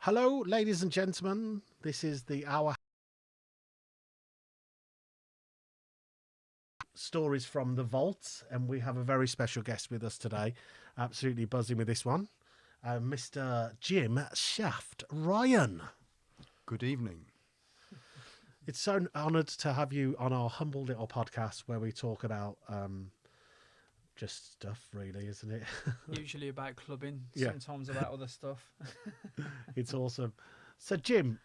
Hello, ladies and gentlemen. This is the Hour Stories from the Vault, and we have a very special guest with us today. Absolutely buzzing with this one. Mr. Jim Shaft Ryan. Good evening. It's so honoured to have you on our humble little podcast where we talk about just stuff, really, isn't it? Usually about clubbing, Yeah. sometimes about other stuff. It's awesome. So, Jim,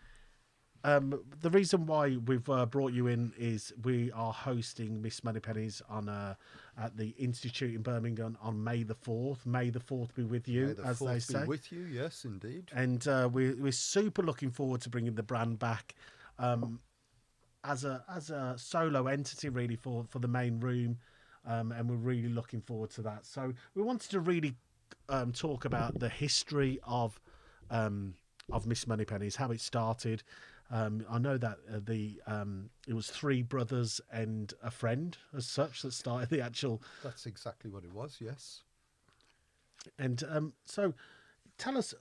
the reason why we've brought you in is we are hosting Miss Moneypenny's on at the Institute in Birmingham on May the 4th. May the 4th be with you, May the as they 4th say. be with you, yes, indeed. And we're super looking forward to bringing the brand back as a solo entity, really, for the main room. And we're really looking forward to that. So we wanted to really talk about the history of Miss Moneypenny's, how it started. I know that it was three brothers and a friend, as such, that started the actual. That's exactly what it was, yes. And so, tell us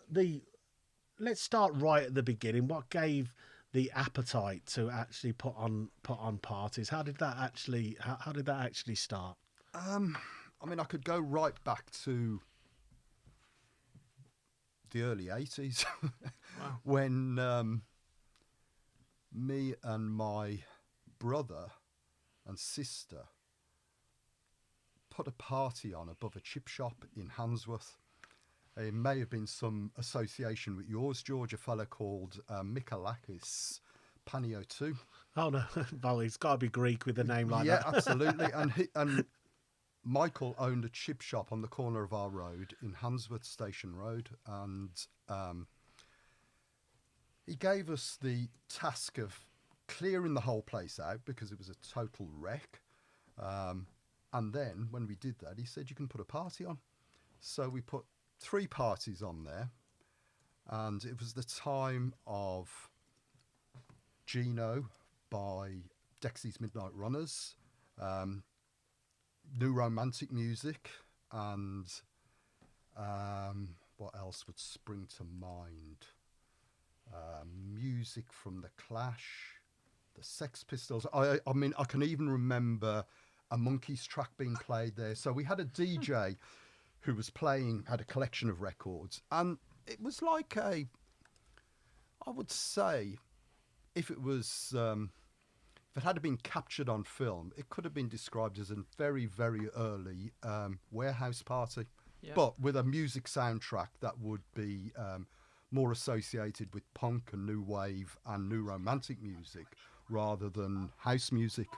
Let's start right at the beginning. What gave the appetite to actually put on parties? How did that actually start? I mean, I could go right back to the early 80s Wow. when me and my brother and sister put a party on above a chip shop in Handsworth. It may have been some association with yours, George, a fellow called Mikalakis Panio 2. Oh no, well, it's got to be Greek with a name like Yeah, that. absolutely. And Michael owned a chip shop on the corner of our road in Handsworth Station Road, and he gave us the task of clearing the whole place out because it was a total wreck. And then when we did that, he said, you can put a party on. So we put 3 parties on there, and it was the time of Gino by Dexy's Midnight Runners, new romantic music, and what else would spring to mind? Music from the Clash, the Sex Pistols. I mean, I can even remember a Monkeys track being played there. So we had a DJ who was playing, had a collection of records, and it was like I would say, if it was, if it had been captured on film, it could have been described as a very, very early warehouse party, Yeah. but with a music soundtrack that would be more associated with punk and new wave and new romantic music rather than house music.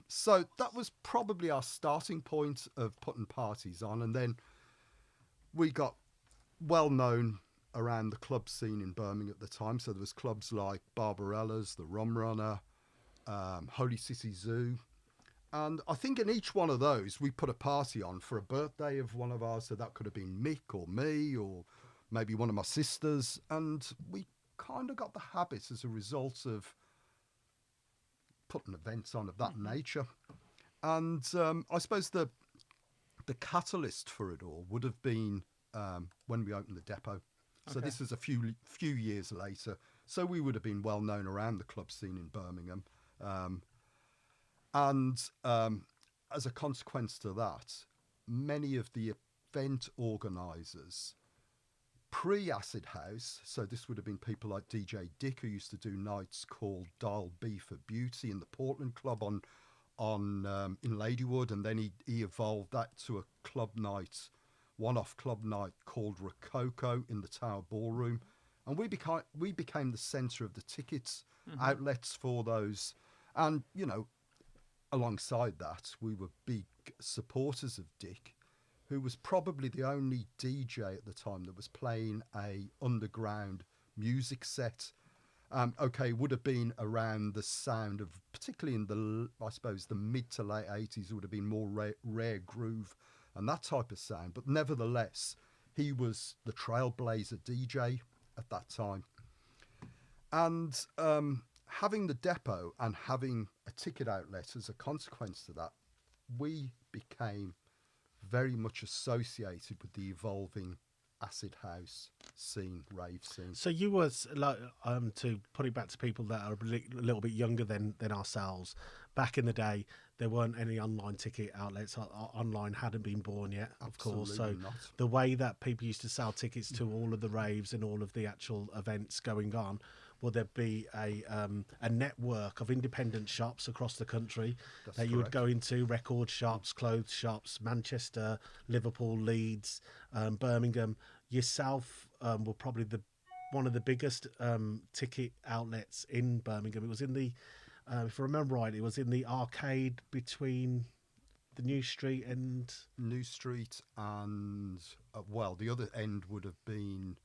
So that was probably our starting point of putting parties on, and then we got well known around the club scene in Birmingham at the time. So there was clubs like Barbarella's, the Rum Runner, Holy City Zoo, and I think in each one of those we put a party on for a birthday of one of ours. So that could have been Mick or me or maybe one of my sisters, and we kind of got the habit as a result of putting events on of that nature. And I suppose the catalyst for it all would have been when we opened the depot. So Okay. this is a few years later. So we would have been well known around the club scene in Birmingham. And as a consequence to that, many of the event organisers pre-Acid House, so this would have been people like DJ Dick, who used to do nights called Dial B for Beauty in the Portland Club on in Ladywood, and then he evolved that to a club night, one-off club night called Rococo in the Tower Ballroom, and we became the centre of the tickets outlets for those, and you know, alongside that, we were big supporters of Dick, who was probably the only DJ at the time that was playing a underground music set. Would have been around the sound of, particularly in the, I suppose, the mid to late 80s, would have been more rare groove and that type of sound. But nevertheless, he was the trailblazer DJ at that time. And having the depot and having a ticket outlet as a consequence to that, we became very much associated with the evolving acid house scene, rave scene. So you was like to put it back to people that are a little bit younger than ourselves. Back in the day, there weren't any online ticket outlets. Online hadn't been born yet, of course. So Absolutely not. the way that people used to sell tickets to all of the raves and all of the actual events going on, will there be a network of independent shops across the country That's that you would correct. go into, record shops, clothes shops, Manchester, Liverpool, Leeds, Birmingham. Yourself were probably one of the biggest ticket outlets in Birmingham. It was in the, if I remember right, it was in the arcade between the New Street and New Street and, well, the other end would have been,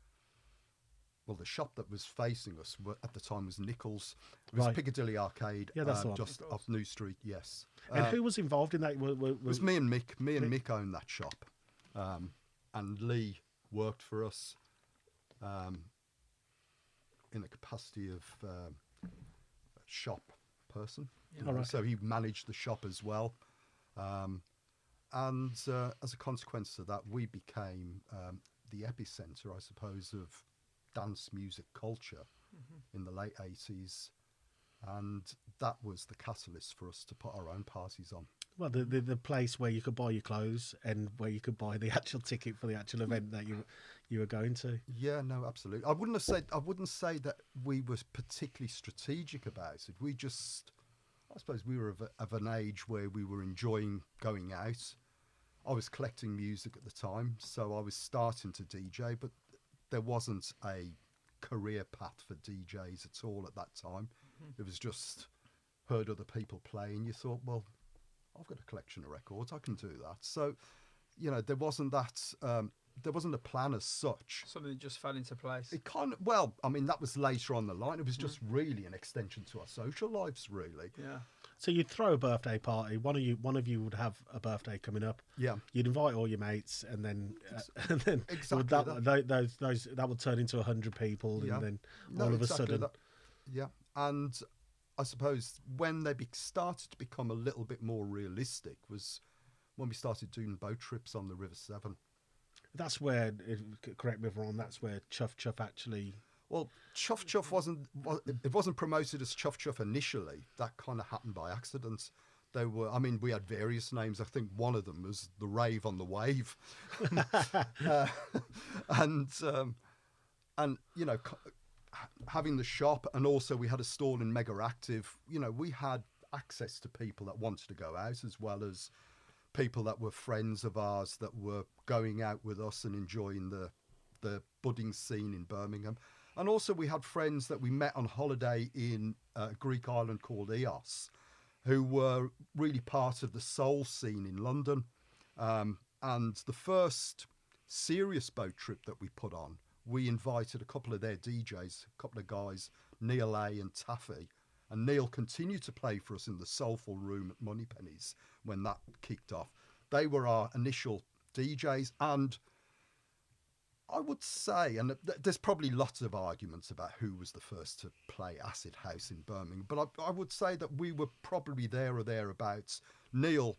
well, the shop that was facing us at the time was Nichols. It was Right. Piccadilly Arcade, Yeah, that's the one. just off New Street, yes. and who was involved in that? It was me and Mick. Me and Mick owned that shop. And Lee worked for us in the capacity of shop person. You know, Alright. So he managed the shop as well. And as a consequence of that, we became the epicenter, I suppose, of dance music culture in the late 80s. And that was the catalyst for us to put our own parties on. Well, the place where you could buy your clothes and where you could buy the actual ticket for the actual event that you were going to. Yeah, no, absolutely. I wouldn't say that we were particularly strategic about it. We just, I suppose, we were of an age where we were enjoying going out. I was collecting music at the time, so I was starting to DJ, but there wasn't a career path for DJs at all at that time. It was just heard other people playing. You thought, well, I've got a collection of records, I can do that. So, you know, there wasn't a plan as such. Something that just fell into place. It kind of, well, I mean, that was later on the line. It was just really an extension to our social lives, really. Yeah. So you'd throw a birthday party. One of you would have a birthday coming up. Yeah. You'd invite all your mates, and then Exactly that would turn into 100 people, Yeah. and then No, all of exactly a sudden, that. Yeah. And I suppose when they started to become a little bit more realistic was when we started doing boat trips on the River Severn. that's where. Correct me if I'm wrong. That's where Chuff Chuff actually. Well, Chuff Chuff wasn't promoted as Chuff Chuff initially. That kind of happened by accident. There were, I mean, we had various names. I think one of them was the Rave on the Wave, and you know, having the shop, and also we had a stall in Mega Active. You know, we had access to people that wanted to go out, as well as people that were friends of ours that were going out with us and enjoying the budding scene in Birmingham. And also we had friends that we met on holiday in a Greek island called Eos, who were really part of the soul scene in London. And the first serious boat trip that we put on, we invited a couple of their DJs, a couple of guys, Neil A and Taffy. And Neil continued to play for us in the Soulful Room at Moneypenny's when that kicked off. They were our initial DJs, and I would say, and there's probably lots of arguments about who was the first to play acid house in Birmingham, but I would say that we were probably there or thereabouts. Neil,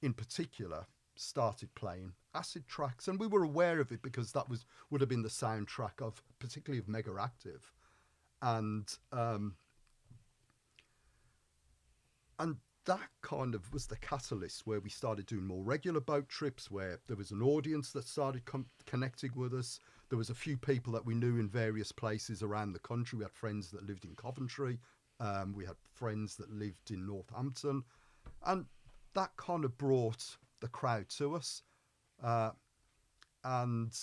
in particular, started playing acid tracks, and we were aware of it because that would have been the soundtrack of, particularly of Mega Active, and that kind of was the catalyst where we started doing more regular boat trips, where there was an audience that started connecting with us. There was a few people that we knew in various places around the country. We had friends that lived in Coventry. We had friends that lived in Northampton. And that kind of brought the crowd to us. And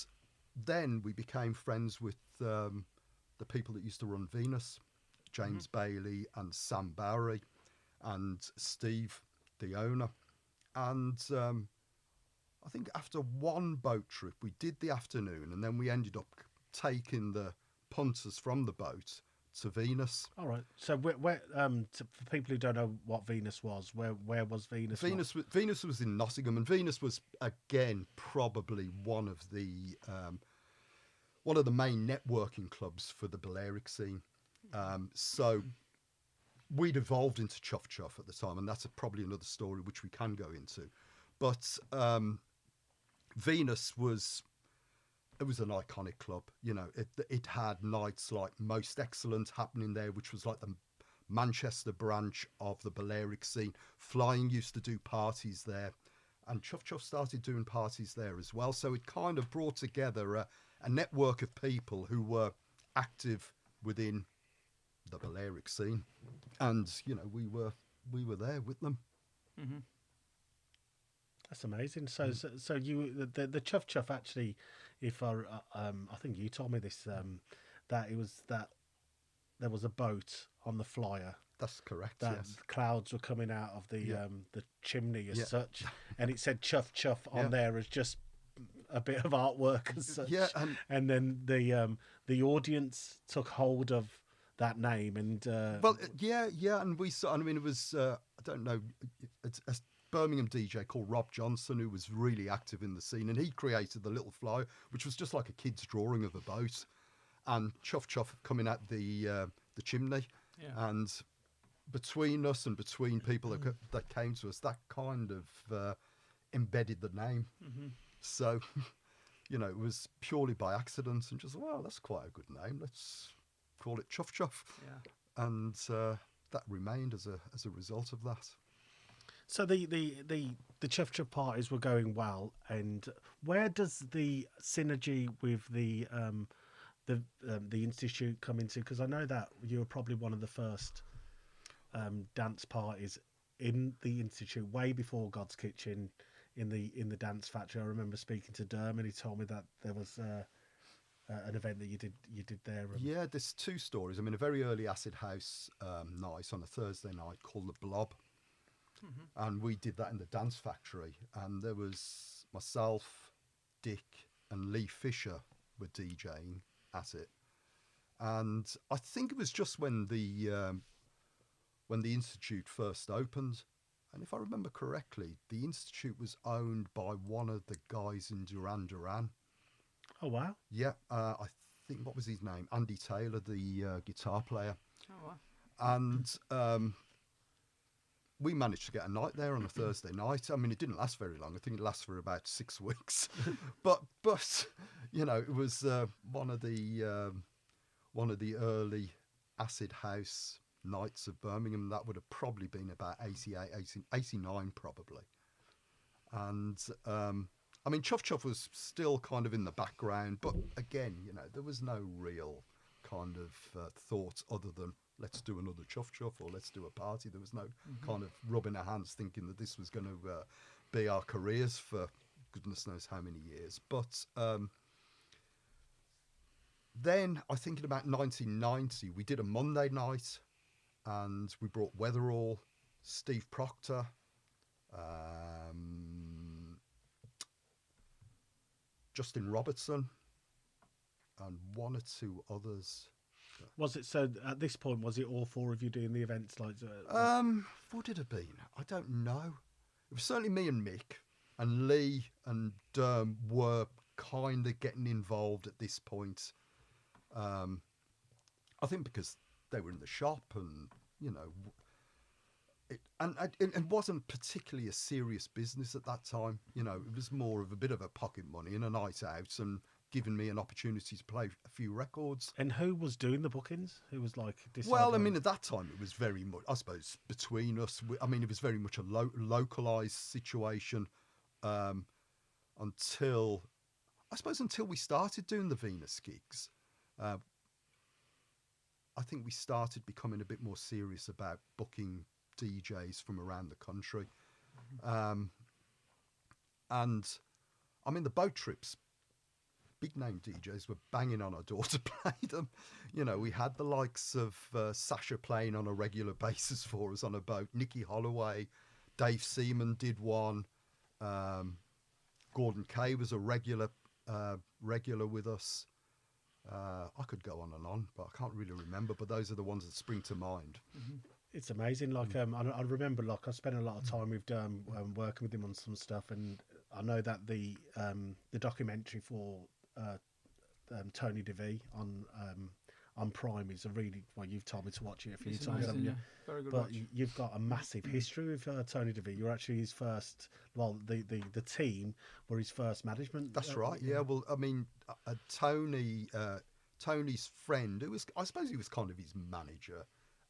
then we became friends with the people that used to run Venus, James Bailey and Sam Bowery, and Steve, the owner. And I think after one boat trip, we did the afternoon, and then we ended up taking the punters from the boat to Venus. All right. So where for people who don't know what Venus was, where was Venus? Venus was in Nottingham, and Venus was again probably one of the main networking clubs for the Balearic scene. So we'd evolved into Chuff Chuff at the time, and that's probably another story which we can go into. But Venus was it was an iconic club. You know, it had nights like Most Excellent happening there, which was like the Manchester branch of the Balearic scene. Flying used to do parties there, and Chuff Chuff started doing parties there as well. So it kind of brought together a network of people who were active within the Balearic scene, and you know, we were there with them. Mm-hmm. That's amazing. So you the Chuff Chuff actually, if I think you told me this, that it was that there was a boat on the flyer That's correct. that Yes. clouds were coming out of the chimney as Yeah. such, and it said Chuff Chuff on Yeah. there as just a bit of artwork as such. Yeah, and then the audience took hold of that name and well, yeah, and we saw. I mean, it was I don't know, it's a Birmingham DJ called Rob Johnson who was really active in the scene, and he created the little fly, which was just like a kid's drawing of a boat, and Chuff Chuff coming at the chimney, Yeah. and between us and between people that came to us, that kind of embedded the name. Mm-hmm. So, you know, it was purely by accident, and just, well, that's quite a good name. Let's call it Chuff Chuff. Yeah. And that remained as a result of that. So the Chuff Chuff parties were going well, and where does the synergy with the institute come into? Because I know that you were probably one of the first dance parties in the institute, way before God's Kitchen, in the dance factory. I remember speaking to Derm, and he told me that there was an event that you did there. Yeah, there's two stories. I mean, a very early acid house night on a Thursday night called the Blob. Mm-hmm. And we did that in the dance factory, and there was myself, Dick and Lee Fisher were DJing at it. And I think it was just when the institute first opened, and if I remember correctly, the institute was owned by one of the guys in Duran Duran. Oh wow! Yeah, I think, what was his name? Andy Taylor, the guitar player. Oh wow. And we managed to get a night there on a Thursday night. I mean, it didn't last very long. I think it lasted for about 6 weeks. but you know, it was one of the early acid house nights of Birmingham. That would have probably been about 89 probably. And I mean, Chuff Chuff was still kind of in the background, but again, you know, there was no real kind of thought other than let's do another Chuff Chuff or let's do a party. There was no kind of rubbing our hands thinking that this was going to be our careers for goodness knows how many years. But then I think in about 1990, we did a Monday night and we brought Weatherall, Steve Proctor, Justin Robertson, and one or two others. Was it so? At this point, was it all four of you doing the events? Like, What did it be? I don't know. It was certainly me and Mick, and Lee and Derm were kind of getting involved at this point. I think because they were in the shop, and you know, it wasn't particularly a serious business at that time. You know, it was more of a bit of a pocket money and a night out, and giving me an opportunity to play a few records. and who was doing the bookings? Who was like? Well, I mean, at that time, it was very much, I suppose, between us. I mean, it was very much a localized situation until we started doing the Venus gigs. I think we started becoming a bit more serious about booking DJs from around the country. And I mean, the boat trips, big name DJs were banging on our door to play them. You know, we had the likes of Sasha playing on a regular basis for us on a boat. Nicky Holloway, Dave Seaman did one. Gordon Kay was a regular with us. I could go on, but I can't really remember. But those are the ones that spring to mind. It's amazing. Like, I remember, like, I spent a lot of time with working with him on some stuff, and I know that the documentary for Tony DeVee on on Prime is a really well. You've told me to watch it a few It's times, amazing, haven't you? yeah. Very good But watch. you've got a massive history with Tony DeVito. You're actually his first. Well, the team were his first management. That's right. Yeah. Well, I mean, Tony, Tony's friend, who was, I suppose, he was kind of his manager,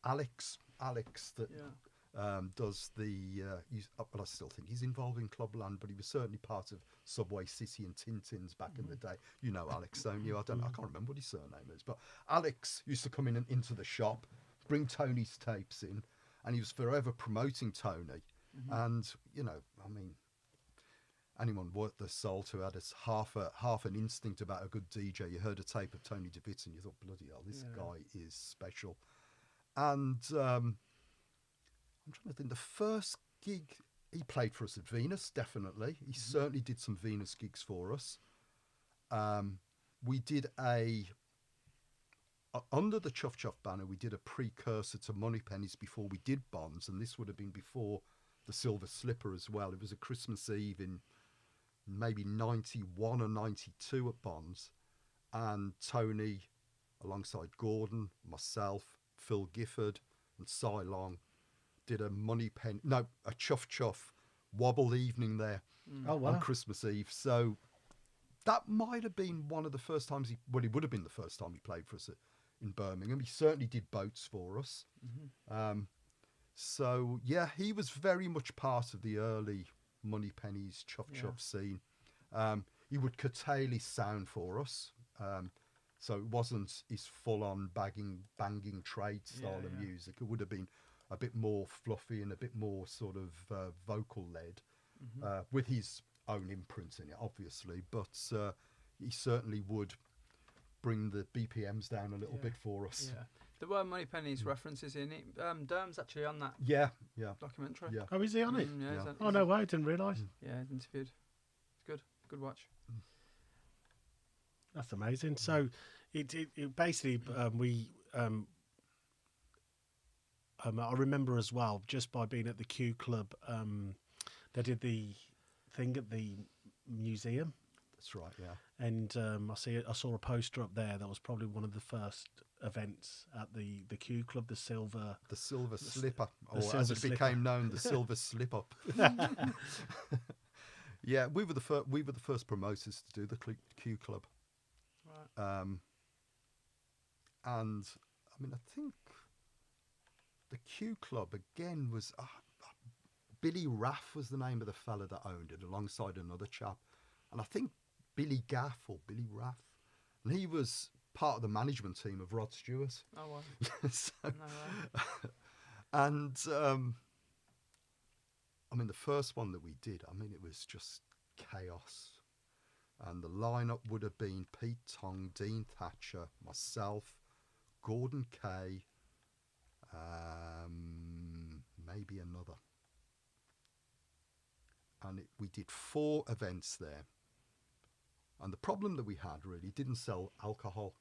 Alex. That Yeah. does the. But I still think he's involved in Clubland. But he was certainly part of Subway City and Tintins back in the day. You know Alex, don't you? I don't. I can't remember what his surname is, but Alex used to come in and into the shop, bring Tony's tapes in, and he was forever promoting Tony. And you know, I mean, anyone worth their salt who had half an instinct about a good DJ, you heard a tape of Tony DeVito and you thought, bloody hell, this guy is special. And I'm trying to think, the first gig he played for us at Venus, definitely. He certainly did some Venus gigs for us. We did under the Chuff Chuff banner, we did a precursor to Moneypenny's before we did Bonds, and this would have been before the Silver Slipper as well. It was a Christmas Eve in maybe 91 or 92 at Bonds, and Tony, alongside Gordon, myself, Phil Gifford and Cy Long, did a Chuff Chuff wobble evening there Oh wow! on Christmas Eve. So that might have been one of the first times it would have been the first time he played for us in Birmingham. He certainly did boats for us. So yeah, he was very much part of the early Moneypenny's Chuff Chuff scene. He would curtail his sound for us. So it wasn't his full-on banging trade style of music. It would have been a bit more fluffy and a bit more sort of vocal-led, with his own imprint in it, obviously. But he certainly would bring the BPMs down a little bit for us. Yeah. There were Moneypenny's references in it. Derm's actually on that Yeah. documentary. Yeah. Oh, is he on it? Yeah, Yeah. he's Oh no way! I didn't realise. Yeah, he's interviewed. It's good. Good watch. That's amazing. So, it basically I remember as well, just by being at the Q Club, they did the thing at the museum, That's right, yeah. and I saw a poster up there that was probably one of the first events at the Q Club, the Silver. The Silver Slipper, or Silver as it Slipper. became known, the Silver Slip Up. Yeah, we were the first promoters to do the Q Club. Right. And I mean, I think the Q Club again was Billy Raff was the name of the fella that owned it, alongside another chap, and I think Billy Gaff or Billy Raff, and he was part of the management team of Rod Stewart. Oh wow. So, No way. and I mean, the first one that we did, I mean, it was just chaos. And the lineup would have been Pete Tong, Dean Thatcher, myself, Gordon Kay, maybe another. And we did 4 events there. And the problem that we had really didn't sell alcohol.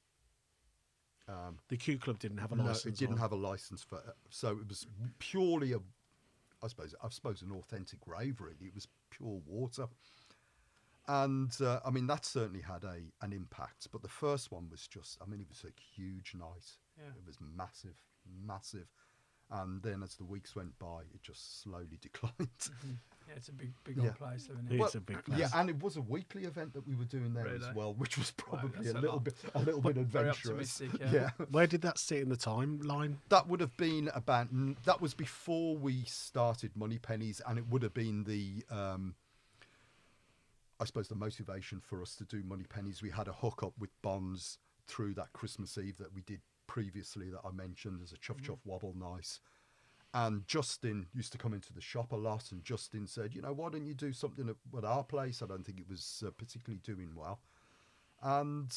The Q Club didn't have a No, license. it didn't have a license for, so it was purely I suppose an authentic rave. Really, it was pure water, and I mean that certainly had an impact. But the first one was just, I mean, it was a huge night. Yeah. It was massive, and then as the weeks went by, it just slowly declined. Yeah, it's a big old place, isn't it? It's a big place. Yeah, and it was a weekly event that we were doing there Really? as well, which was probably that's a a little lot. bit Very adventurous. optimistic, yeah. Where did that sit in the timeline? That would have been that was before we started Moneypenny's, and it would have been the I suppose the motivation for us to do Moneypenny's. We had a hookup with Bonds through that Christmas Eve that we did previously that I mentioned as a Chuff Chuff Wobble Nice. And Justin used to come into the shop a lot, and Justin said, you know, why don't you do something at our place? I don't think it was particularly doing well. And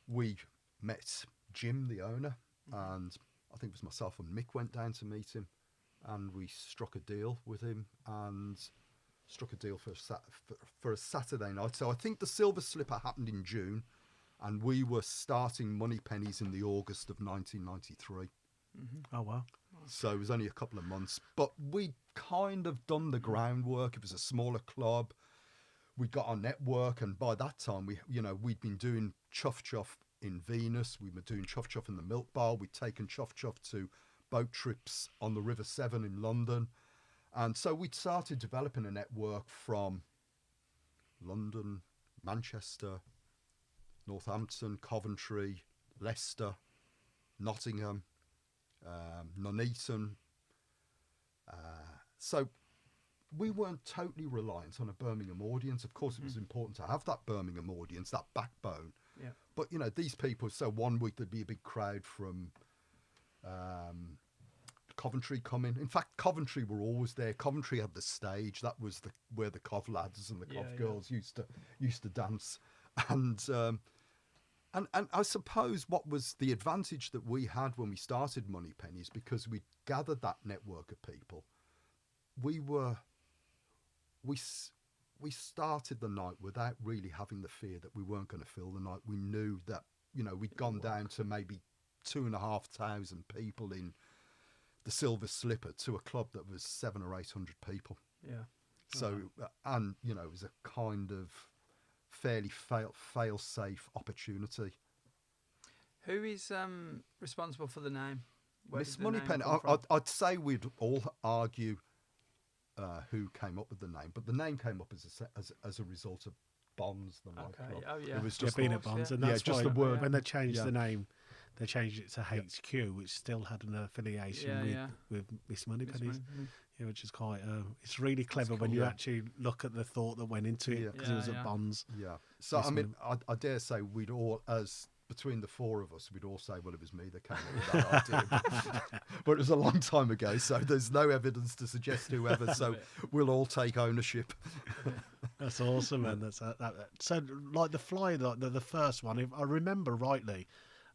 we met Jim, the owner, and I think it was myself and Mick went down to meet him, and we struck a deal with him, and struck a deal for a Saturday night. So I think the Silver Slipper happened in June, and we were starting Moneypenny's in the August of 1993. Oh wow! So it was only a couple of months, but we'd kind of done the groundwork. It was a smaller club. We got our network, and by that time, we'd been doing Chuff Chuff in Venus. We were doing Chuff Chuff in the Milk Bar. We'd taken Chuff Chuff to boat trips on the River Severn in London. And so we'd started developing a network from London, Manchester, Northampton, Coventry, Leicester, Nottingham, Nuneaton. So we weren't totally reliant on a Birmingham audience. Of course, it was important to have that Birmingham audience, that backbone. Yeah. But, you know, these people, so one week there'd be a big crowd from Coventry coming. In fact, Coventry were always there. Coventry had the stage. That was where the Cov lads and the Cov girls used to dance. And I suppose what was the advantage that we had when we started Moneypenny is because we gathered that network of people. We started the night without really having the fear that we weren't going to fill the night. We knew that, you know, we'd gone down to maybe 2,500 people in the Silver Slipper to a club that was 700 or 800 people. Yeah. So, and, you know, it was a kind of fairly fail-safe opportunity. Who is responsible for the name? Where Miss did the name Moneypenny, come from? I'd say we'd all argue who came up with the name, but the name came up as a result of Bonds, the nightclub. Oh, yeah. It was Yeah, just being Of at course, Bonds, yeah. and that's just why the word. when they changed Yeah. the name, they changed it to HQ, which still had an affiliation with Miss Moneypenny's. Moneypenny. Yeah, which is quite. It's really clever when cool, you yeah. actually look at the thought that went into it because it was at Bonds. Yeah. So, Miss I mean, I dare say we'd all, as between the four of us, we'd all say, well, it was me that came up with that idea. But it was a long time ago, so there's no evidence to suggest whoever, so we'll all take ownership. That's awesome, man. That's so like the flyer, the first one. If I remember rightly,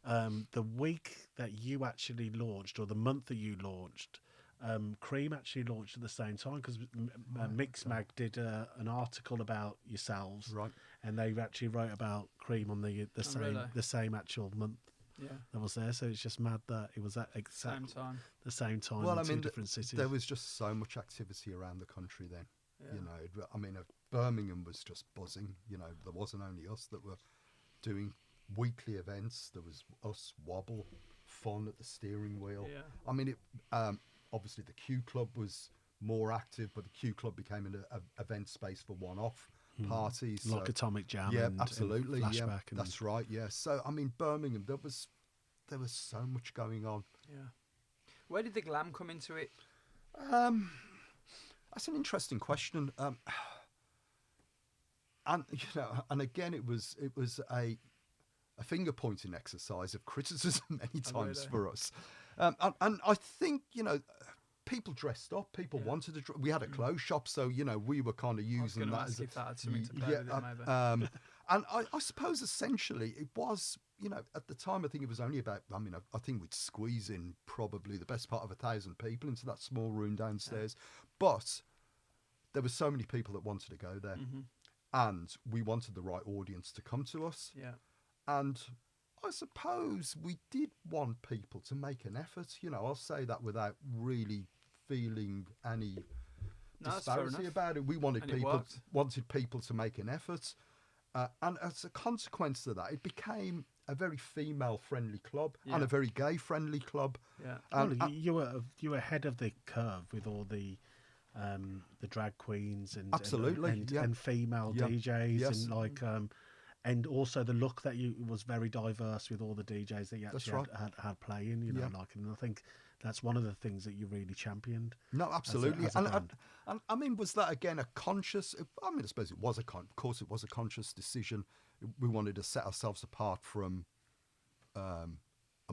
the week that you actually launched, or the month that you launched, Cream actually launched at the same time because Mixmag did an article about yourselves, Right. and they actually wrote about Cream on the same actual month Yeah. that was there. So it's just mad that it was at Same exactly time. the same time Well, in I two mean, different cities. there was just so much activity around the country then. Yeah. You know, I mean, Birmingham was just buzzing. You know, there wasn't only us that were doing weekly events. There was us, Wobble, Fun at the steering wheel. Yeah. I mean, it obviously the Q Club was more active, but the Q Club became an event space for one-off parties. like so- Atomic Jam. yeah, and absolutely. And Yeah, Flashback. And that's right. Yeah. So I mean, Birmingham, there was so much going on. Yeah. Where did the glam come into it? That's an interesting question. And you know, and again, it was a finger pointing exercise of criticism many times really? for us. And I think, you know, people dressed up. People wanted to. We had a clothes shop, so you know, we were kind of I was using going to that ask as a, if that had something to play yeah, with it, maybe. and I suppose essentially it was, you know, at the time I think it was only about, I mean, I think we'd squeeze in probably the best part of 1,000 people into that small room downstairs. But there were so many people that wanted to go there. And we wanted the right audience to come to us. Yeah. And I suppose we did want people to make an effort. You know, I'll say that without really feeling any No, that's fair disparity enough. about it. We wanted And it people worked. wanted people to make an effort. And as a consequence of that, it became a very female-friendly club and Yeah. a very gay-friendly club. Yeah. And, Well, you were ahead of the curve with all the drag queens and Absolutely, and, yeah. and female Yeah. DJs Yes. and like and also the look that you was very diverse with all the DJs that you That's actually right. had playing, you know, Yeah. like, and I think that's one of the things that you really championed. No, absolutely. as a band. And I mean, was that again a conscious? I mean, I suppose it was of course, it was a conscious decision. We wanted to set ourselves apart from a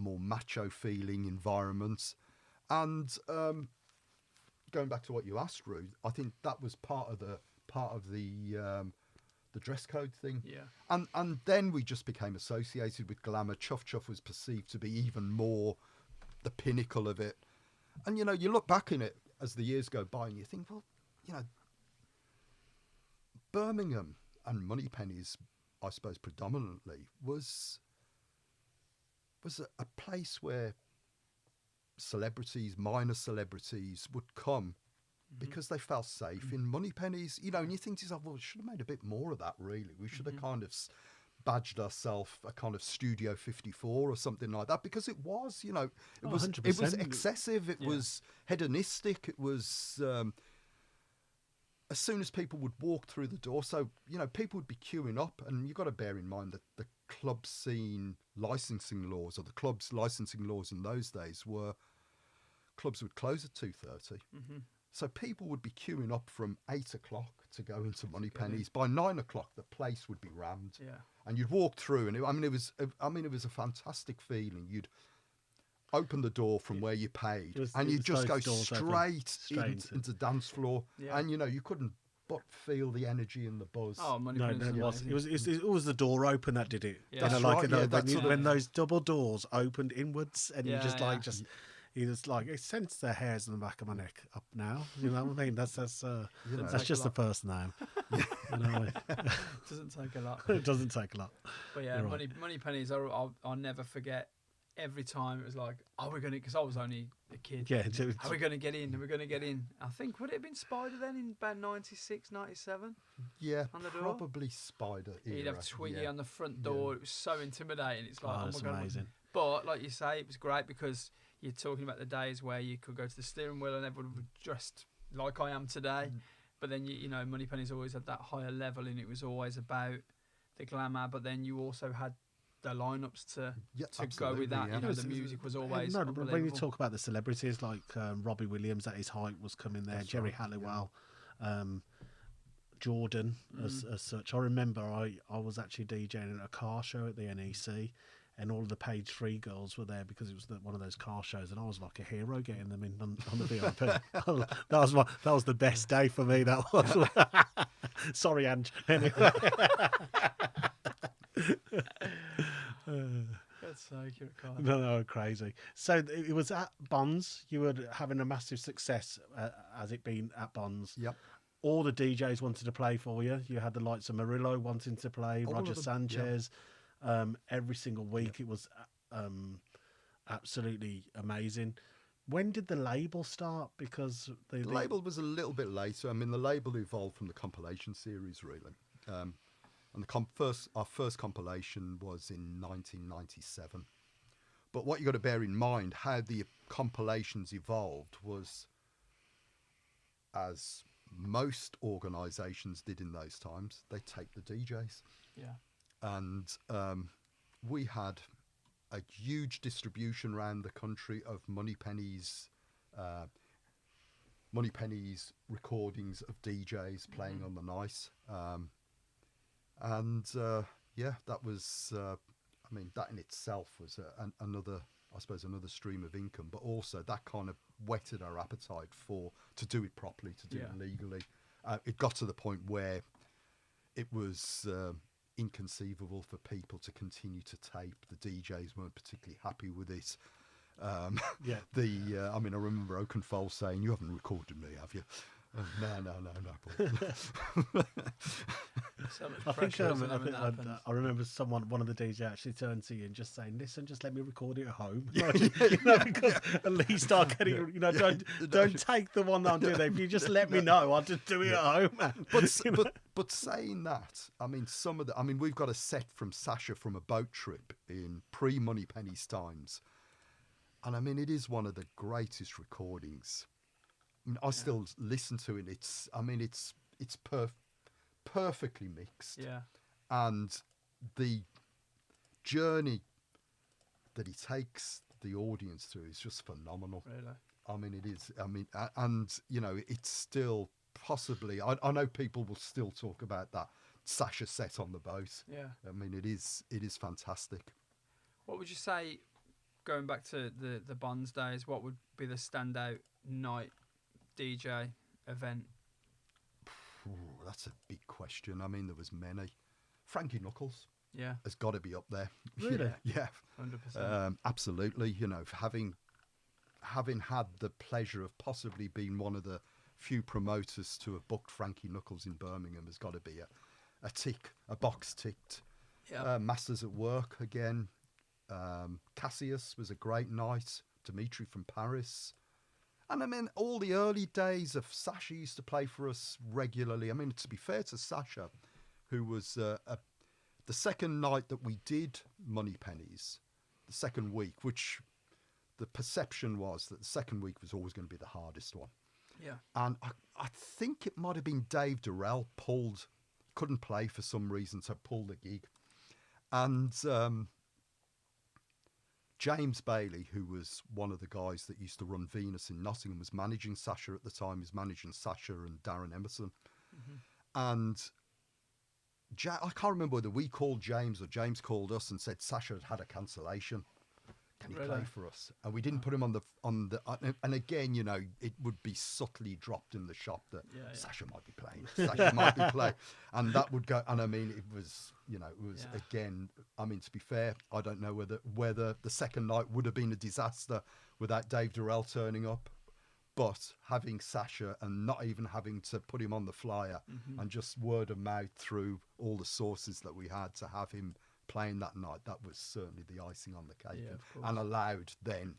more macho feeling environment. And going back to what you asked, Ruth, I think that was part of the dress code thing. Yeah. And then we just became associated with glamour. Chuff Chuff was perceived to be even more the pinnacle of it. And, you know, you look back in it as the years go by and you think, well, you know, Birmingham and Moneypenny's, I suppose, predominantly was a place where celebrities, minor celebrities, would come because they felt safe. In Moneypenny's, you know, and you think to yourself, well, we should have made a bit more of that, really. We should have kind of badged ourselves a kind of Studio 54 or something like that, because it was, you know, it Oh, was 100%. excessive, it was hedonistic, it was as soon as people would walk through the door, so, you know, people would be queuing up, and you've got to bear in mind that the club scene licensing laws, or the club's licensing laws in those days, were clubs would close at 2:30. So people would be queuing up from 8 o'clock to go into Moneypenny's. By 9 o'clock, the place would be rammed. Yeah. And you'd walk through, and it was a fantastic feeling. You'd open the door from where you paid, and you'd just go straight into the dance floor. Yeah. And, you know, you couldn't but feel the energy and the buzz. Oh, No, Moneypenny's it was. It was the door open that did it. Yeah. You know, That's like right, you know, yeah, that's sort of- when those double doors opened inwards, and you Yeah, just yeah. you just like, it sense the hairs on the back of my neck up now. You know what I mean? That's You know. that's Take a just the lot. first name. You know, Doesn't take a lot. it doesn't take a lot. But yeah, You're right. Moneypenny's, I'll never forget. Every time it was like, oh, we're going to, because I was only a kid. Yeah, Are we going to get in? Are we going to get in? I think, would it have been Spider then in about 96, 97? Yeah, On the door? probably Spider era. He'd have Twiggy yeah. on the front door. It was so intimidating. It's like, Oh, oh, that's my God. amazing. But like you say, it was great because you're talking about the days where you could go to the steering wheel and everyone was dressed like I am today. But then, you know, Moneypenny's always had that higher level, and it was always about the glamour. But then you also had the lineups to go with that. Yeah. You know, It the was- music was always no, but when you unbelievable. talk about the celebrities like Robbie Williams at his height was coming there, That's Jerry right, Halliwell, Jordan as such. I remember I was actually DJing at a car show at the NEC, and all of the Page 3 girls were there because it was one of those car shows, and I was like a hero getting them in on the VIP. that was the best day for me. That was. Sorry, Ange. Anyway. That's so accurate, Carl. No, crazy. So it was at Bonds. You were having a massive success, as it been at Bonds. Yep. All the DJs wanted to play for you. You had the likes of Murillo wanting to play, All Roger of them, Sanchez. Every single week it was absolutely amazing. When did the label start? Because The label was a little bit later. I mean, the label evolved from the compilation series, really. And our first compilation was in 1997. But what you got to bear in mind, how the compilations evolved was, as most organisations did in those times, they take the DJs. Yeah. And we had a huge distribution around the country of Moneypenny's recordings of DJs playing on the night. Yeah, that was, I mean, that in itself was another stream of income, but also that kind of whetted our appetite to do it properly, to do it legally. It got to the point where it was inconceivable for people to continue to tape. The DJs weren't particularly happy with it. I mean, I remember Oakenfold saying, "You haven't recorded me, have you?" No. So much I think, pressure, isn't it, when that happens? I remember one of the DJs actually turned to you and just saying, "Listen, just let me record it at home." Because at least I'll get it. You know, don't take the one that I'm doing there. If you just let me know, I'll just do it at home, man. But saying that, I mean, we've got a set from Sasha from a boat trip in pre-Moneypenny's times, and I mean, it is one of the greatest recordings. I mean, I still listen to it. It's perfectly mixed. Yeah. And the journey that he takes the audience through is just phenomenal. Really. I mean, it is. I mean, and you know, it's still possibly. I know people will still talk about that Sasha set on the boat. Yeah. I mean, it is fantastic. What would you say, going back to the Bonds days, what would be the standout night DJ event? Ooh, that's a big question. I mean, there was many. Frankie Knuckles Yeah. has got to be up there. Really? Yeah. 100%. Absolutely. You know, having had the pleasure of possibly being one of the few promoters to have booked Frankie Knuckles in Birmingham has got to be a box ticked. Yeah. Masters at Work again. Cassius was a great night. Dimitri from Paris. And I mean, all the early days of Sasha used to play for us regularly. I mean, to be fair to Sasha, who was the second night that we did Moneypennies, the second week, which the perception was that the second week was always going to be the hardest one. Yeah. And I think it might have been Dave Durrell couldn't play for some reason, so pulled the gig. And James Bailey, who was one of the guys that used to run Venus in Nottingham, was managing Sasha at the time. He was managing Sasha and Darren Emerson. And I can't remember whether we called James or James called us and said Sasha had a cancellation. Can he play for us? And we didn't put him on the and again, you know, it would be subtly dropped in the shop that Sasha might be playing. Sasha might be playing, and that would go. And I mean, it was, you know, again. I mean, to be fair, I don't know whether the second night would have been a disaster without Dave Durrell turning up. But having Sasha and not even having to put him on the flyer and just word of mouth through all the sources that we had to have him playing that night, that was certainly the icing on the cake, and allowed then,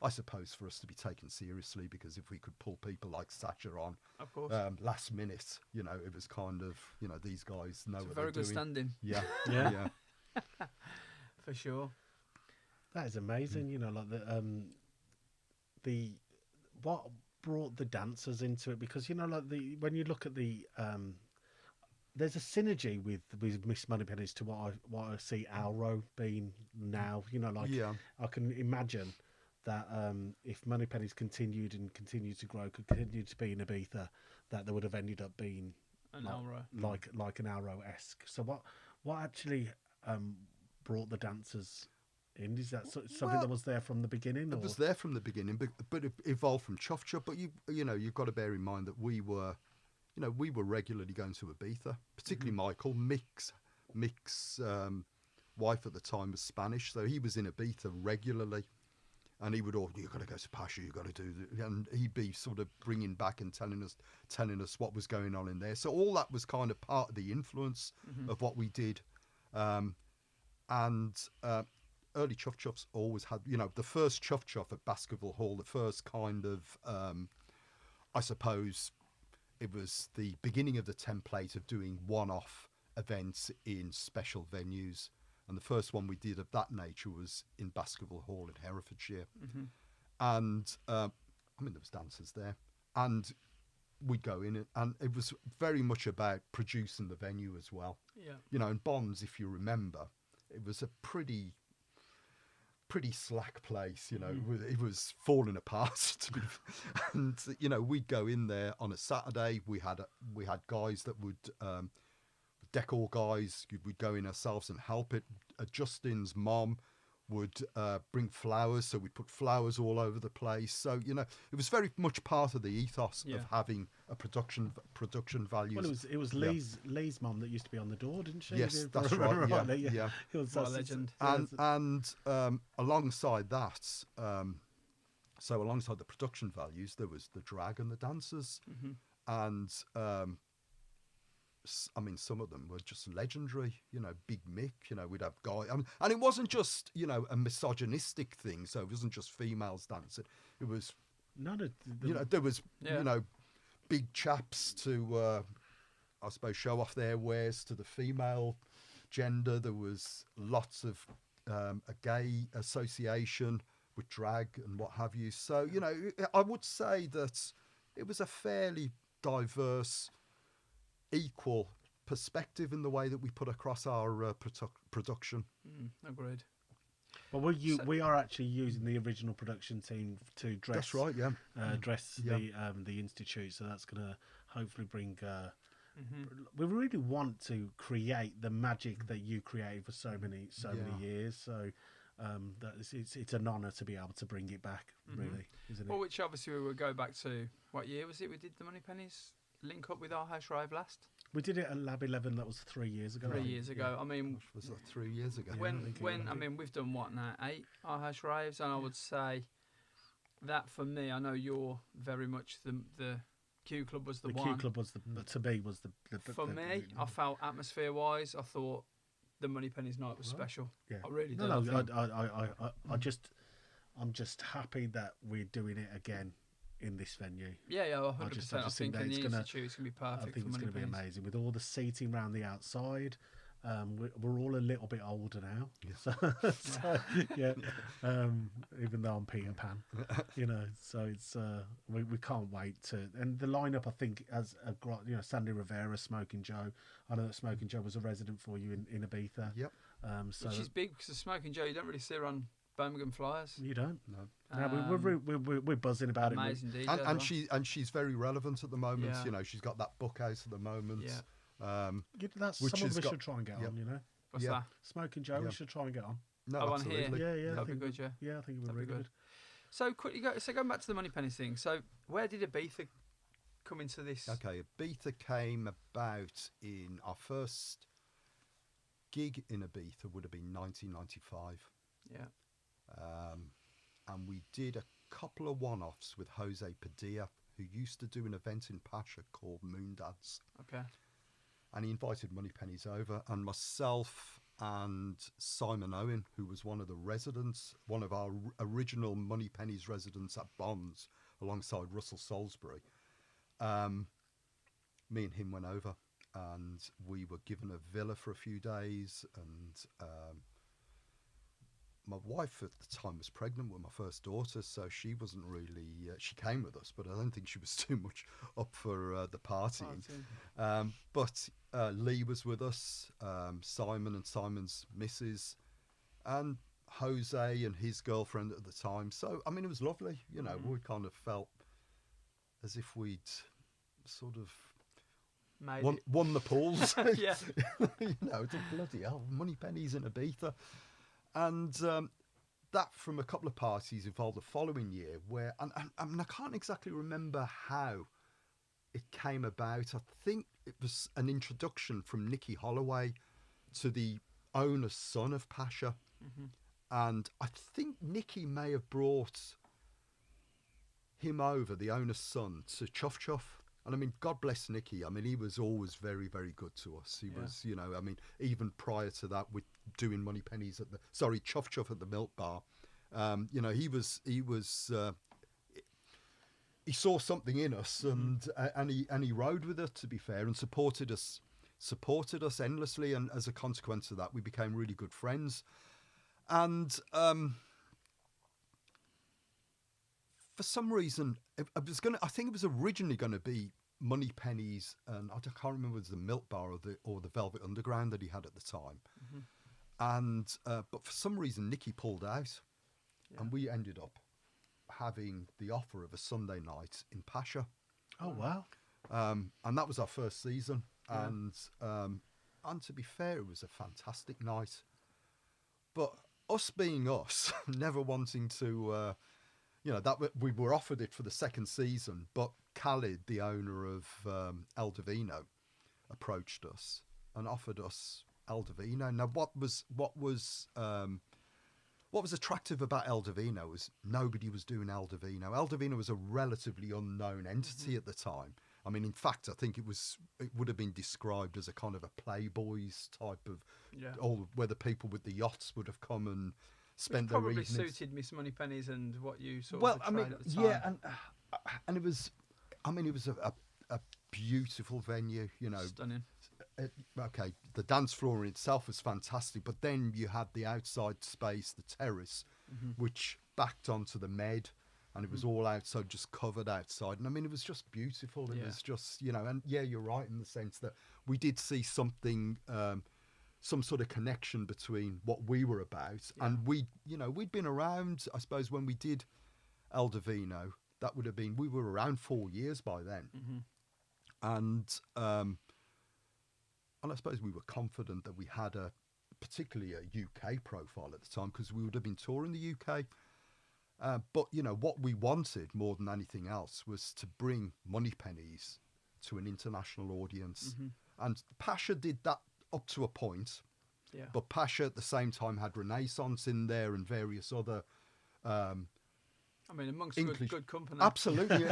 I suppose, for us to be taken seriously, because if we could pull people like Sasha on, of course, last minute, you know, it was kind of, you know, these guys know what they're doing. Very good standing. Yeah. For sure. That is amazing. You know, like the what brought the dancers into it, because, you know, like when you look at the there's a synergy with Miss Moneypenny's to what I see Alro being now. You know, like I can imagine that if Moneypenny's continued to grow, could continue to be in Ibiza, that there would have ended up being an Alro, like an Alro-esque. So what actually brought the dancers in? Is that something that was there from the beginning? It was there from the beginning, but it evolved from Chuff Chuff. But you know, you've got to bear in mind that we were regularly going to Ibiza, particularly Michael. Mick's wife at the time was Spanish, so he was in Ibiza regularly, and he would you've got to go to Pasha, you've got to do this, and he'd be sort of bringing back and telling us what was going on in there. So all that was kind of part of the influence of what we did, and early Chuff Chuffs always had, you know, the first Chuff Chuff at Baskerville Hall, the first kind of, I suppose, it was the beginning of the template of doing one-off events in special venues. And the first one we did of that nature was in Baskerville Hall in Herefordshire. And, I mean, there was dancers there. And we'd go in, and it was very much about producing the venue as well. Yeah. You know, in Bonds, if you remember, it was a pretty slack place, you know. It was falling apart and, you know, we'd go in there on a Saturday. We had guys that would decor guys. We'd go in ourselves and help it. Justin's mom would bring flowers, so we'd put flowers all over the place. So, you know, it was very much part of the ethos of having a production value. Well, it was Lee's mum that used to be on the door, didn't she? Yes, that's right. Yeah. It was a legend. And alongside that, so alongside the production values, there was the drag and the dancers, and I mean, some of them were just legendary. You know, Big Mick. You know, we'd have guys, and it wasn't just, you know, a misogynistic thing. So it wasn't just females dancing. It was you know, there was you know, big chaps to I suppose show off their wares to the female gender. There was lots of a gay association with drag and what have you. So, you know, I would say that it was a fairly diverse, equal perspective in the way that we put across our production. Agreed. Well, we are actually using the original production team to dress. That's right, yeah. Dress the institute, so that's going to hopefully bring. We really want to create the magic that you created for so many years. So it's an honour to be able to bring it back, really, isn't it? Well, which obviously we would go back to, what year was it we did the Moneypennies link up with our house Rave last? We did it at Lab 11. That was 3 years ago. 3 years ago. I mean, was that 3 years ago? I mean, we've done what now? 8 our house Raves, and I would say that for me, I know you're very much the Q Club was the one. The Q Club was to be was the for me. I felt atmosphere wise, I thought the Moneypennies night was special. Yeah, I really did. I'm just happy that we're doing it again in this venue. Yeah, 100%. I think in the institute it's going to be perfect. I think it's going to be amazing with all the seating around the outside. we're all a little bit older now. Yeah. So, yeah. Even though I'm Peter Pan, so it's we can't wait to. And the lineup, I think, as Sandy Rivera, Smoking Joe. I know that Smoking Joe was a resident for you in Ibiza. Yep. So which is big because of Smoking Joe, you don't really see her on Birmingham Flyers. you don't. No. No, we're buzzing about it. Amazing DJ. And she's very relevant at the moment. Yeah. She's got that book out at the moment. Yeah. That's which someone has we got- should try and get Yep. on. What's Yeah. that? Smoking Joe, Yeah. we should try and get on. No, Oh, on here? absolutely. Yeah, That'd I be think good, yeah. Yeah, I think it would be That'd really be good. good. So quickly going back to the Moneypenny thing. So where did Ibiza come into this? Okay, Ibiza came about in our first gig in Ibiza would have been 1995. Yeah. And we did a couple of one-offs with Jose Padilla, who used to do an event in Pasha called Moon Dance. Okay. And he invited Moneypennies over, and myself and Simon Owen, who was one of the residents, one of our original Moneypennies residents at Bonds, alongside Russell Salisbury. Me and him went over, and we were given a villa for a few days, and my wife at the time was pregnant with my first daughter, so she wasn't really. She came with us, but I don't think she was too much up for the partying. But Lee was with us, Simon and Simon's missus, and Jose and his girlfriend at the time. So I mean, it was lovely. We kind of felt as if we'd sort of won the pools. Yeah. It's a bloody hell, Moneypennies in Ibiza. And that from a couple of parties evolved the following year where, and I mean, I can't exactly remember how it came about. I think it was an introduction from Nicky Holloway to the owner's son of Pasha. Mm-hmm. And I think Nicky may have brought him over, the owner's son, to Chuff Chuff. And I mean, God bless Nicky. I mean, he was always very, very good to us. He was, I mean, even prior to that, with doing Moneypennies Chuff Chuff at the Milk Bar. He saw something in us, and he rode with us, to be fair, and supported us endlessly. And as a consequence of that, we became really good friends. And for some reason, I think it was originally going to be Moneypennies, and I can't remember if it was the Milk Bar or the Velvet Underground that he had at the time. Mm-hmm. And but for some reason, Nicky pulled out, and we ended up having the offer of a Sunday night in Pasha. Oh wow! And that was our first season, Yeah. and to be fair, it was a fantastic night. But us being us, never wanting to. That we were offered it for the second season, but Khalid, the owner of El Divino, approached us and offered us El Divino. Now, what was attractive about El Divino was nobody was doing El Divino. El Divino was a relatively unknown entity at the time. I mean, in fact, I think it would have been described as a kind of a Playboys type of, where the people with the yachts would have come and spent their probably evenings. suited Miss Moneypennies and what you sort Well, of I mean, portrayed at the time. yeah, and it was, it was a beautiful venue, Stunning. Okay, the dance floor in itself was fantastic, but then you had the outside space, the terrace, which backed onto the Med, and it was all outside, just covered outside. And I mean, it was just beautiful. It was just, and you're right in the sense that we did see something, some sort of connection between what we were about, and we'd been around, I suppose, when we did El Divino. That would have been, we were around 4 years by then. And I suppose we were confident that we had particularly a UK profile at the time, because we would have been touring the UK. But, what we wanted more than anything else was to bring Moneypennies to an international audience. And Pasha did that up to a point. Yeah. But Pasha at the same time had Renaissance in there and various other... I mean, amongst English. good company. Absolutely,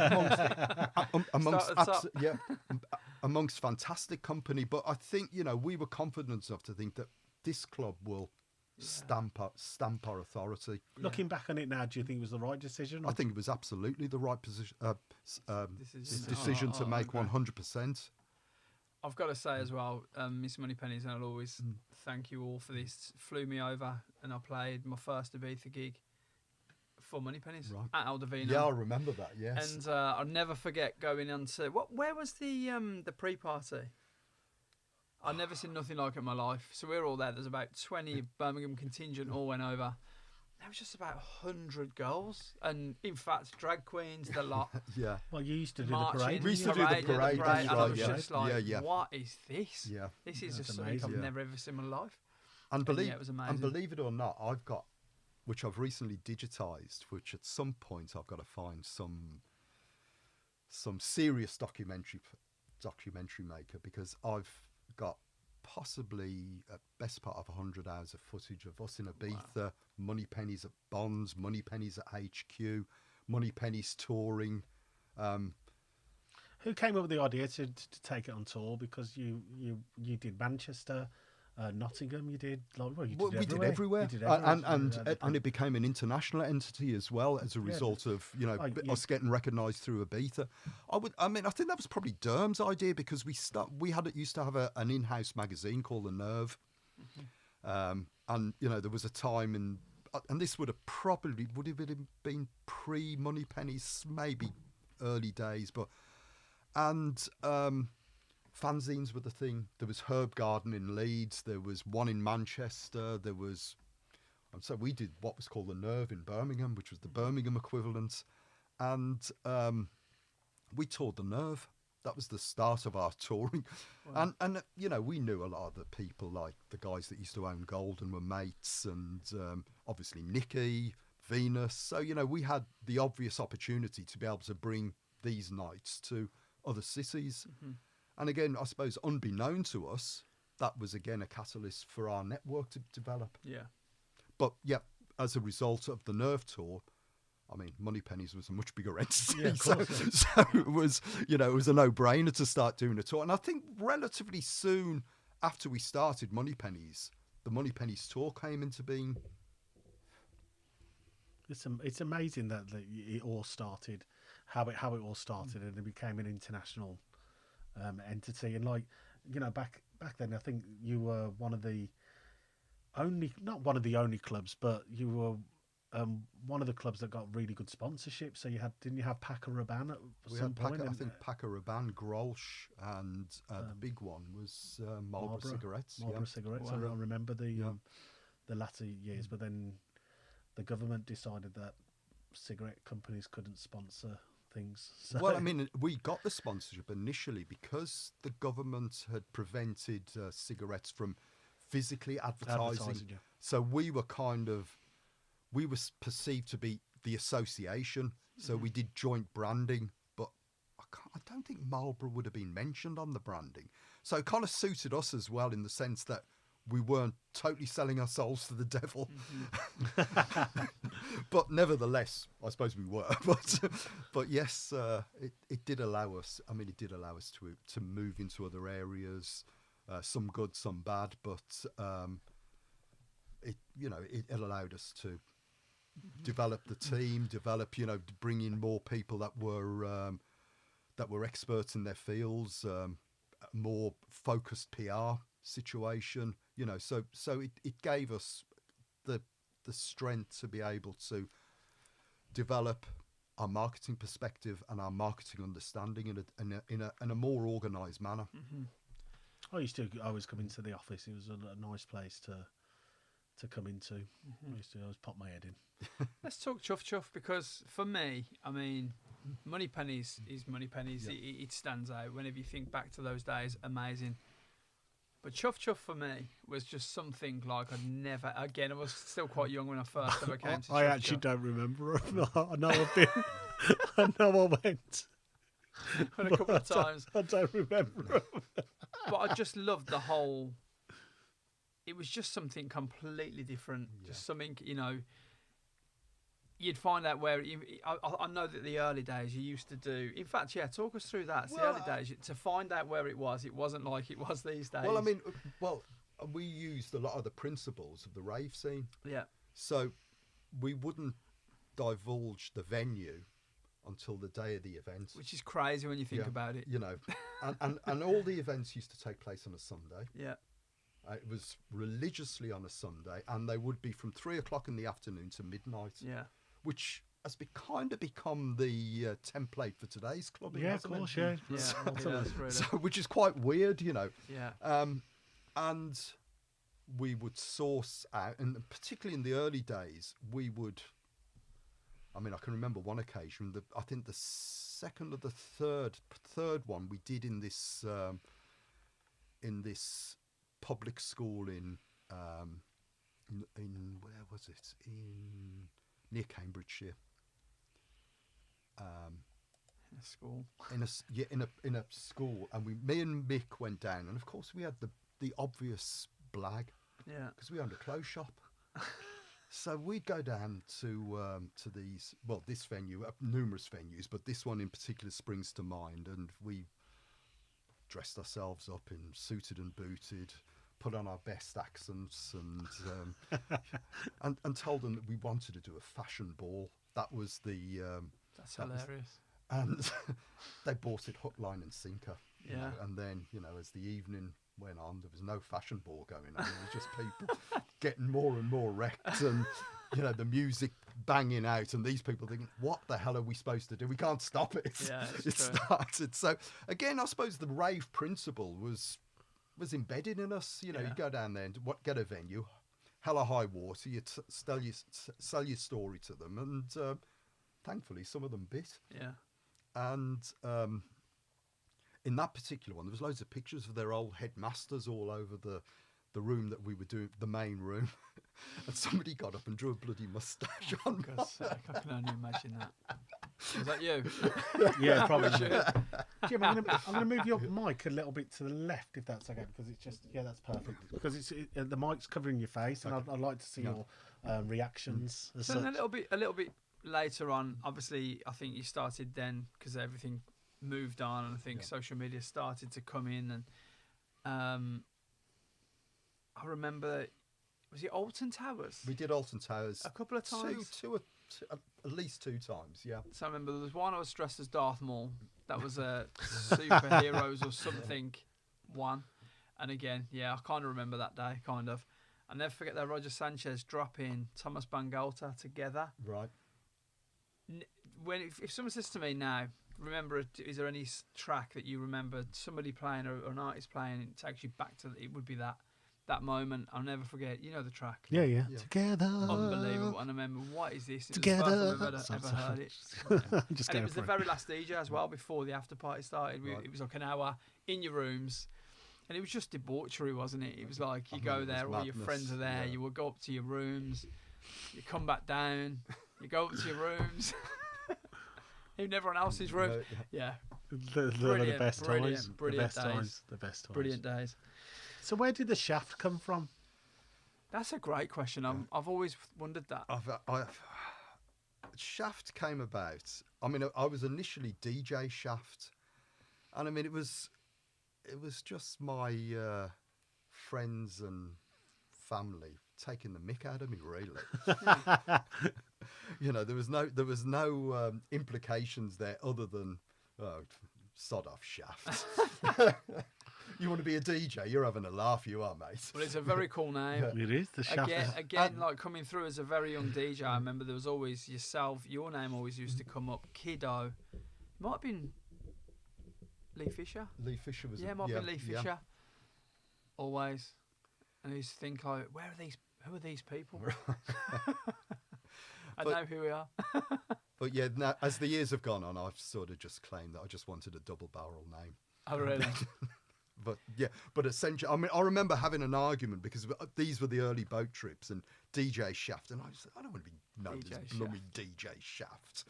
amongst fantastic company. But I think we were confident enough to think that this club will stamp our authority. Looking back on it now, do you think it was the right decision? I think it was absolutely the right decision to make 100%. I've got to say as well, Miss Moneypenny's, and I'll always thank you all for this. Flew me over, and I played my first Ibiza gig for Moneypenny's at Aldovino. Yeah, I remember that. Yes, And I'll never forget going on to where was the pre-party? I've never seen nothing like it in my life. So we were all there. There's about 20 Birmingham contingent all went over. There was just about 100 girls, and in fact, drag queens, the lot. yeah. Well, you used to do Marching, the parade. We used to do the parade, parade, that's and I right, was yeah. just like, Yeah. what is this? Yeah. This is That's just something I've amazing. never ever seen in my life. And Yeah, it was amazing. believe it or not, I've got, which I've recently digitized, which at some point I've got to find some serious documentary maker, because I've got possibly a best part of 100 hours of footage of us in Ibiza, Moneypenny's at Bonds, Moneypenny's at HQ, Moneypenny's touring. Who came up with the idea to take it on tour? Because you did Manchester, Nottingham. You did We did everywhere, and it became an international entity as well as a result of us getting recognised through Ibiza. I think that was probably Derm's idea, because we used to have an in-house magazine called The Nerve, and there was a time and this would have been pre-Moneypenny's, maybe early days, and fanzines were the thing. There was Herb Garden in Leeds. There was one in Manchester. And so we did what was called The Nerve in Birmingham, which was the Birmingham equivalent. And we toured The Nerve. That was the start of our touring. Wow. And we knew a lot of the people, like the guys that used to own Golden were mates, and obviously Nicky, Venus. So, we had the obvious opportunity to be able to bring these nights to other cities. Mm-hmm. And again, I suppose unbeknown to us, that was again a catalyst for our network to develop. Yeah. But yeah, as a result of the Nerve tour, I mean, Moneypenny's was a much bigger entity. Yeah, of course, so it was, it was a no-brainer to start doing a tour. And I think relatively soon after we started Moneypenny's, the Moneypenny's tour came into being. It's amazing that it all started, how it all started, and it became an international entity. And back then, I think you were one of the not one of the only clubs, but you were one of the clubs that got really good sponsorship. So didn't you have Paco Rabanne at some point? I think Paco Rabanne, Grolsch, and the big one was Marlboro cigarettes. Marlboro cigarettes. Wow. I remember the latter years, but then the government decided that cigarette companies couldn't sponsor things. So. Well, I mean, we got the sponsorship initially because the government had prevented cigarettes from physically advertising. Yeah. So we were perceived to be the association. So we did joint branding, but I don't think Marlboro would have been mentioned on the branding. So it kind of suited us as well, in the sense that we weren't totally selling our souls to the devil. Mm-hmm. But nevertheless, I suppose we were. But yes, it did allow us. I mean, it did allow us to move into other areas, some good, some bad. But it allowed us to develop the team, bring in more people that were experts in their fields, more focused PR situation. So it gave us the strength to be able to develop our marketing perspective and our marketing understanding in a more organised manner. Mm-hmm. I used to always come into the office. It was a nice place to come into. Mm-hmm. I used to always pop my head in. Let's talk Chuff Chuff, because for me, I mean, Moneypenny's is Moneypenny's. Yeah. It stands out. Whenever you think back to those days, amazing. But Chuff Chuff for me was just something like I'd never. Again, I was still quite young when I first ever came to Chuff I actually don't remember. I know I've been. I know I went. A couple of times. I don't remember. But I just loved the whole. It was just something completely different. Yeah. Just something, you'd find out where. I know that the early days you used to do. In fact, talk us through that. It's the early days to find out where it was. It wasn't like it was these days. Well, I mean, we used a lot of the principles of the rave scene. Yeah. So we wouldn't divulge the venue until the day of the event. Which is crazy when you think about it. You know, and all the events used to take place on a Sunday. Yeah. It was religiously on a Sunday, and they would be from 3 o'clock in the afternoon to midnight. Yeah. Which has kind of become the template for today's clubbing. Yeah, of hasn't it? course, yeah. Yeah, So, which is quite weird, you know. Yeah. And we would source out, and particularly in the early days, we would. I mean, I can remember one occasion. I think the second or the third one we did in this public school in where was it? Near Cambridgeshire. In a school. In a school, and me and Mick went down, and of course we had the obvious blag. Yeah. Because we owned a clothes shop. So we'd go down to these, this venue, numerous venues, but this one in particular springs to mind, and we dressed ourselves up in suited and booted, put on our best accents, and told them that we wanted to do a fashion ball. That was That's hilarious. And they bought it hook, line, and sinker. Yeah. You know, and then, as the evening went on, there was no fashion ball going on. It was just people getting more and more wrecked, and the music banging out, and these people thinking, what the hell are we supposed to do? We can't stop it. Yeah, it started. So again, I suppose the rave principle was embedded in us. You go down there and get a venue, hella high water, you sell your story to them, and thankfully some of them bit. Yeah. And in that particular one, there was loads of pictures of their old headmasters all over the room that we were doing, the main room. And somebody got up and drew a bloody moustache on For God's sake, I can only imagine that. Was that you? Yeah, probably. Jim, I'm going to move your mic a little bit to the left, if that's okay, because it's just, that's perfect. Because the mic's covering your face, and I'd like to see your reactions. So then a little bit later on, obviously, I think you started then, because everything moved on, and I think social media started to come in, and I remember, was it Alton Towers? We did Alton Towers a couple of times. Two, at least 2 times, yeah. So I remember there was one I was dressed as Darth Maul. That was a superheroes or something one. And again, I kind of remember that day, kind of. I'll never forget that Roger Sanchez dropping Thomas Bangalter together. Right. If someone says to me now, remember, is there any track that you remember somebody playing or an artist playing, it takes you back to, it would be that moment. I'll never forget. You know the track? Yeah. Together. Unbelievable. And I remember, what is this? It Together. was the first time I've ever heard it. And it was the very last DJ as well, before the after party started. It was like an hour in your rooms. And it was just debauchery, wasn't it? It was like, you go there, all your friends are there, you will go up to your rooms, you come back down, you go up to your rooms, in everyone else's room. Yeah. The best times. Brilliant days. The best times. Brilliant days. So where did the shaft come from? That's a great question. I've always wondered that. Shaft came about. I mean, I was initially DJ Shaft, and I mean, it was just my friends and family taking the mick out of me, really. There was no implications there other than sod off Shaft. You want to be a DJ? You're having a laugh, you are, mate. Well, it's a very cool name. It is, the Shaft. Again, like coming through as a very young DJ, I remember there was always yourself, your name always used to come up. Kiddo. It might have been Lee Fisher. Lee Fisher was. Yeah, it might have been Lee Fisher. Always. And I used to think, like, who are these people? I know who we are. But yeah, now, as the years have gone on, I've sort of just claimed that I just wanted a double barrel name. Oh, really? But essentially, I mean, I remember having an argument because these were the early boat trips and DJ Shaft, and I said, I don't want to be known as blooming DJ Shaft.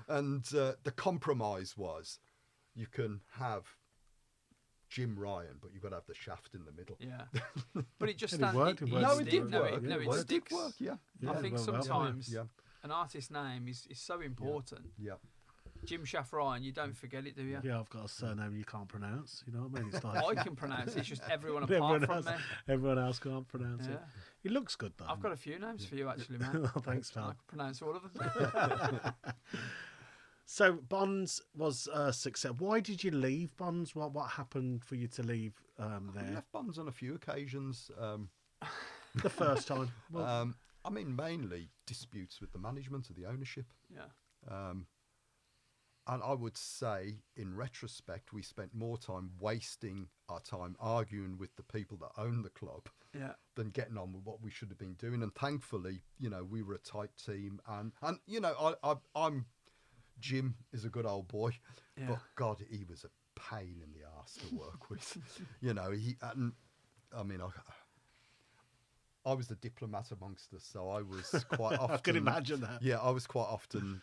And the compromise was, you can have Jim Ryan, but you've got to have the shaft in the middle. Yeah, but it just it worked. It did work. It did work. Yeah. I think sometimes yeah. an artist's name is so important. Yeah. Jim Shaft Ryan, you don't forget it, do you? Yeah, I've got a surname you can't pronounce. You know what I mean? It's like I can pronounce it. It's just everyone apart from me. Everyone else can't pronounce it. It looks good though. I've got a few names for you, actually, man. Thanks, pal. I can pronounce all of them. So Bonds was a success. Why did you leave Bonds? What happened for you to leave We there left Bonds on a few occasions. the first time? Well, I mean, mainly disputes with the management or the ownership. Yeah. And I would say, in retrospect, we spent more time wasting our time arguing with the people that own the club Yeah. than getting on with what we should have been doing. And thankfully, you know, we were a tight team. And you know, I'm Jim is a good old boy, Yeah. but God, he was a pain in the arse to work with. You know, I mean, I was the diplomat amongst us, so I was quite often. I can imagine that. Yeah, I was quite often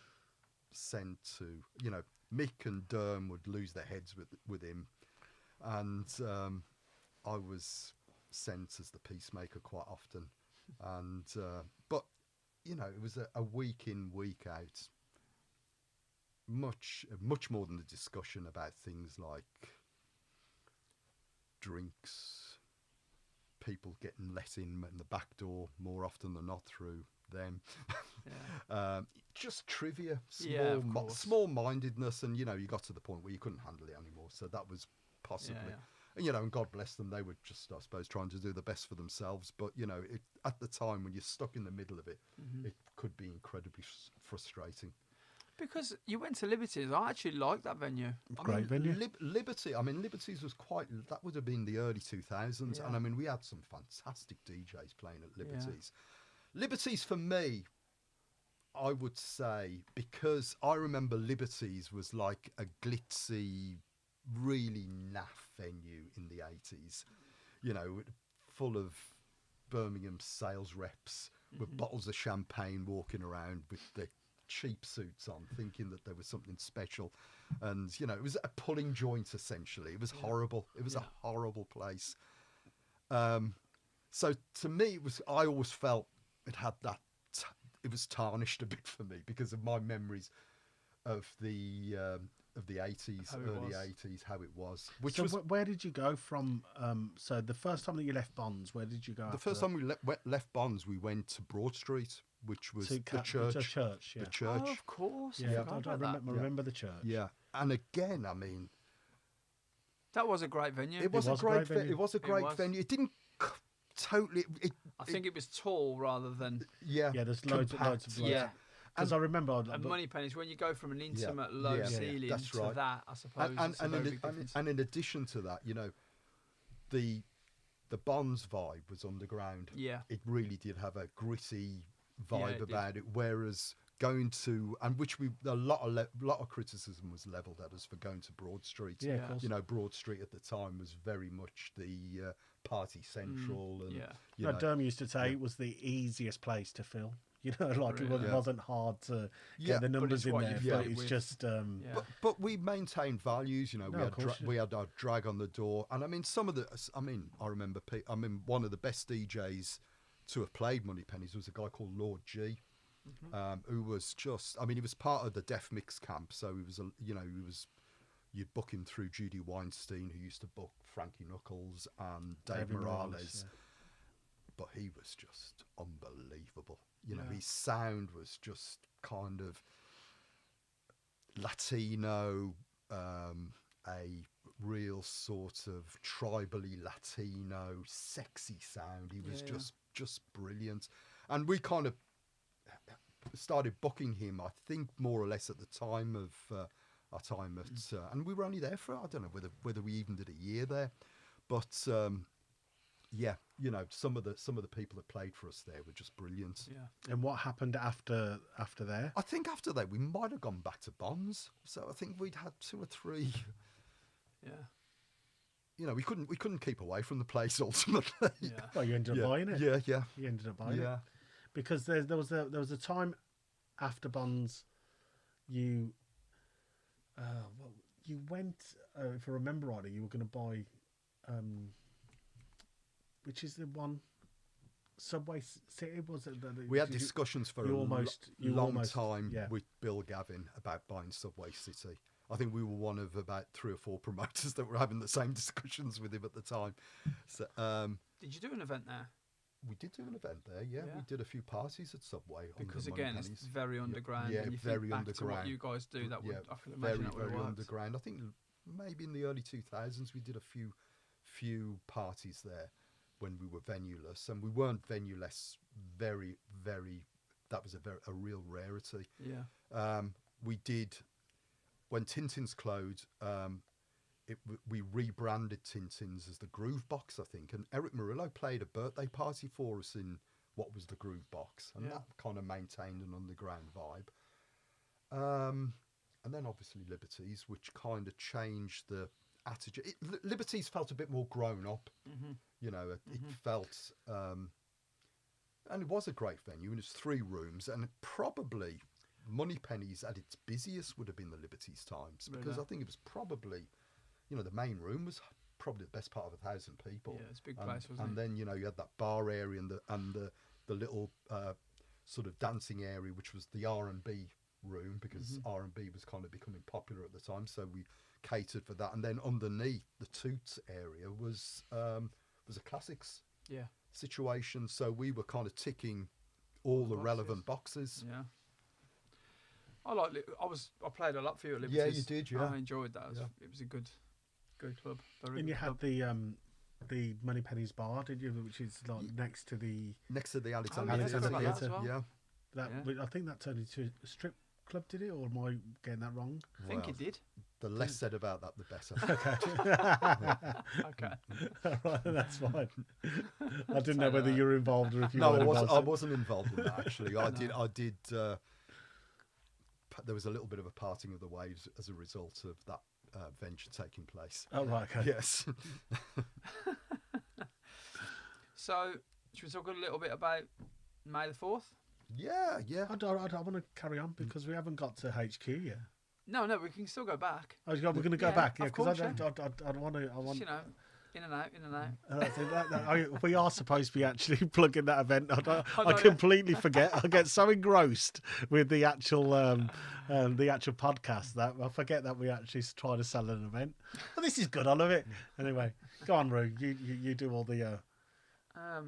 sent to, you know, Mick and Derm would lose their heads with him, and I was sent as the peacemaker quite often, and but you know, it was a week in, week out, much more than the discussion about things like drinks, people getting let in the back door more often than not through them. Yeah. Just trivia, Yeah, of course. small-mindedness, and you know, you got to the point where you couldn't handle it anymore. So that was possibly, Yeah. and you know, and God bless them, they were just, I suppose, trying to do the best for themselves. But you know, at the time when you're stuck in the middle of it, it could be incredibly frustrating. Because you went to Liberties. I actually like that venue. Great venue. Liberty. I mean, Liberties was quite. That would have been the early 2000s, Yeah. and I mean, we had some fantastic DJs playing at Liberties. Liberties for me, I would say, because I remember Liberties was like a glitzy, really naff venue in the 80s. You know, full of Birmingham sales reps with bottles of champagne walking around with their cheap suits on, thinking that there was something special. And, you know, it was a pulling joint, essentially. It was horrible. It was a horrible place. So to me, I always felt it had that, it was tarnished a bit for me because of my memories of the 80s, early 80s, how it was. So where did you go from? So the first time that you left Bonds, where did you go? The first time we left Bonds, we went to Broad Street, which was the church. The church, yeah. The church. Oh, of course. Yeah, I forgot I about that. remember the church. Yeah. And again, I mean, That was a great venue. it was a great venue. It was a It great was. venue. It didn't totally. I think it was tall rather than. Yeah. Yeah, there's loads compact. of Yeah. Because I remember, And Moneypenny's, when you go from an intimate Yeah. low Yeah. ceiling That's to right. that, I suppose it's a very big difference. And in addition to that, you know, the Bonds vibe was underground. Yeah. It really did have a gritty Yeah, vibe it did. about it. Whereas going to, and which a lot of criticism was levelled at us for going to Broad Street. Yeah, Yeah. of course. You know, Broad Street at the time was very much the party central, and yeah. you No, know, Derm used to say it was the easiest place to fill. You know, like Really? it wasn't hard to Yeah, get the but numbers it's in what there. you But fit it's with. just Yeah. But we maintained values, you know. No, of course, We had our drag on the door, and I mean I remember. One of the best DJs to have played Moneypennies was a guy called Lord G, who was just. I mean, he was part of the Def Mix camp, so he was you'd book him through Judy Weinstein, who used to book Frankie Knuckles and Dave David Morales. yeah. But he was just unbelievable. You know, Yeah. his sound was just kind of Latino, a real sort of tribally Latino, sexy sound. He was Yeah, yeah. just brilliant. And we kind of started booking him, I think, more or less at the time of our time at, and we were only there for, I don't know whether we even did a year there, but yeah, you know, some of the people that played for us there were just brilliant. Yeah. And what happened after there? I think after that we might have gone back to Bonds. So I think we'd had 2 or 3. Yeah. You know, we couldn't keep away from the place ultimately. Yeah. Well, you ended up buying it. Yeah, yeah, You ended up buying yeah. it because there was a time after Bonds, you you went if I remember rightly, you were going to buy. Which is the one? Subway City, was it? We had discussions for you a long almost- time yeah. with Bill Gavin about buying Subway City. I think we were one of about 3 or 4 promoters that were having the same discussions with him at the time. So, Did you do an event there? We did do an event there, yeah. Yeah. We did a few parties at Subway. Because on the again, it's Moneypennies. very underground. Yeah, and you very think back to what underground. you guys do, that would, Yeah, I can very, imagine that would very have worked. underground. I think maybe in the early 2000s we did a few parties there when we were venue-less, and we weren't venue-less very, very. That was a real rarity. Yeah. We did when Tintin's closed. We rebranded Tintin's as the Groove Box, I think, and Eric Murillo played a birthday party for us in what was the Groove Box, and Yeah. that kind of maintained an underground vibe. And then obviously Liberties, which kind of changed the attitude. Liberties felt a bit more grown up, you know. It felt, and it was a great venue, and it's 3 rooms, and probably Moneypenny's at its busiest would have been the Liberties times, because Really? I think it was probably, you know, the main room was probably the best part of 1,000 people. Yeah, it's a big place, wasn't and it? then, you know, you had that bar area and the little sort of dancing area, which was the R&B room, because R&B was kind of becoming popular at the time, so we catered for that. And then underneath the Toots area was a classics Yeah. situation, so we were kind of ticking all the Boxes. relevant boxes. Yeah. I played a lot for you at Liberties. Yeah, you did, yeah. I enjoyed that. It was a good club. Very And you good had club. the Moneypenny's bar, did you? Which is like next to the Next to the Alexander Oh, yeah, Theatre. Alexander forgot that Theatre. as well. Yeah. that. Yeah. I think that turned into a strip club, did it? Or am I getting that wrong? I think Well, it did. The less said about that, the better. Okay. Right, that's fine. I didn't know whether you were involved or if you No, weren't I involved. wasn't involved in that, actually. I did. There was a little bit of a parting of the waves as a result of that venture taking place. Oh, right, okay. Yes. So, should we talk a little bit about May the 4th? Yeah, yeah. I want to carry on because we haven't got to HQ yet. No, we can still go back. Oh, we're going to go Yeah, back, yeah, of because I course, want to. Just, you know, in and out. We are supposed to be actually plugging that event. I know, completely forget. I get so engrossed with the actual podcast that I forget that we actually try to sell an event. Well, this is good. I love it. Anyway, go on, Roo. You do all the. I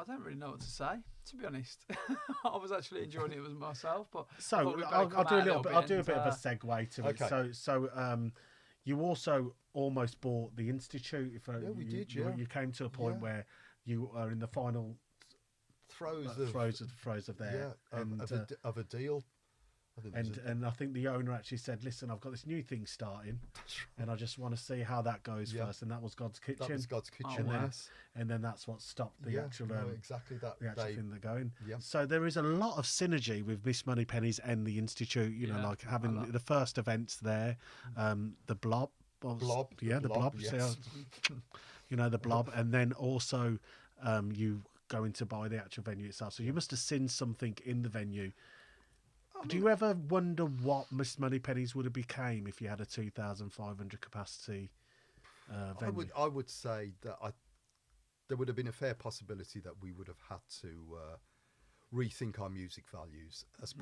don't really know what to say, to be honest. I was actually enjoying it with myself, but So I thought we'd I'll come do a out little bit. I'll do a and, bit of a segue to okay. it. So you also almost bought the Institute. Yeah, we did, You yeah. came to a point Yeah. where you are in the final Throws of there, and of a deal. I think there's and I think the owner actually said, "Listen, I've got this new thing starting, and I just want to see how that goes Yeah. first." And that was God's Kitchen. that was God's Kitchen. and, then, yes. and then that's what stopped the Yeah, actual no, exactly that. the actual thing they're going. Yeah. So there is a lot of synergy with Miss Moneypenny's and the Institute. You know, Yeah, like having a lot. the first events there, the Blob. Blob, Yeah, the Blob. yes. You know, the Blob, and then also you going to buy the actual venue itself. So you must have seen something in the venue. Do you ever wonder what Miss Moneypenny's would have became if you had a 2,500 capacity venue? I would say that there would have been a fair possibility that we would have had to rethink our music values as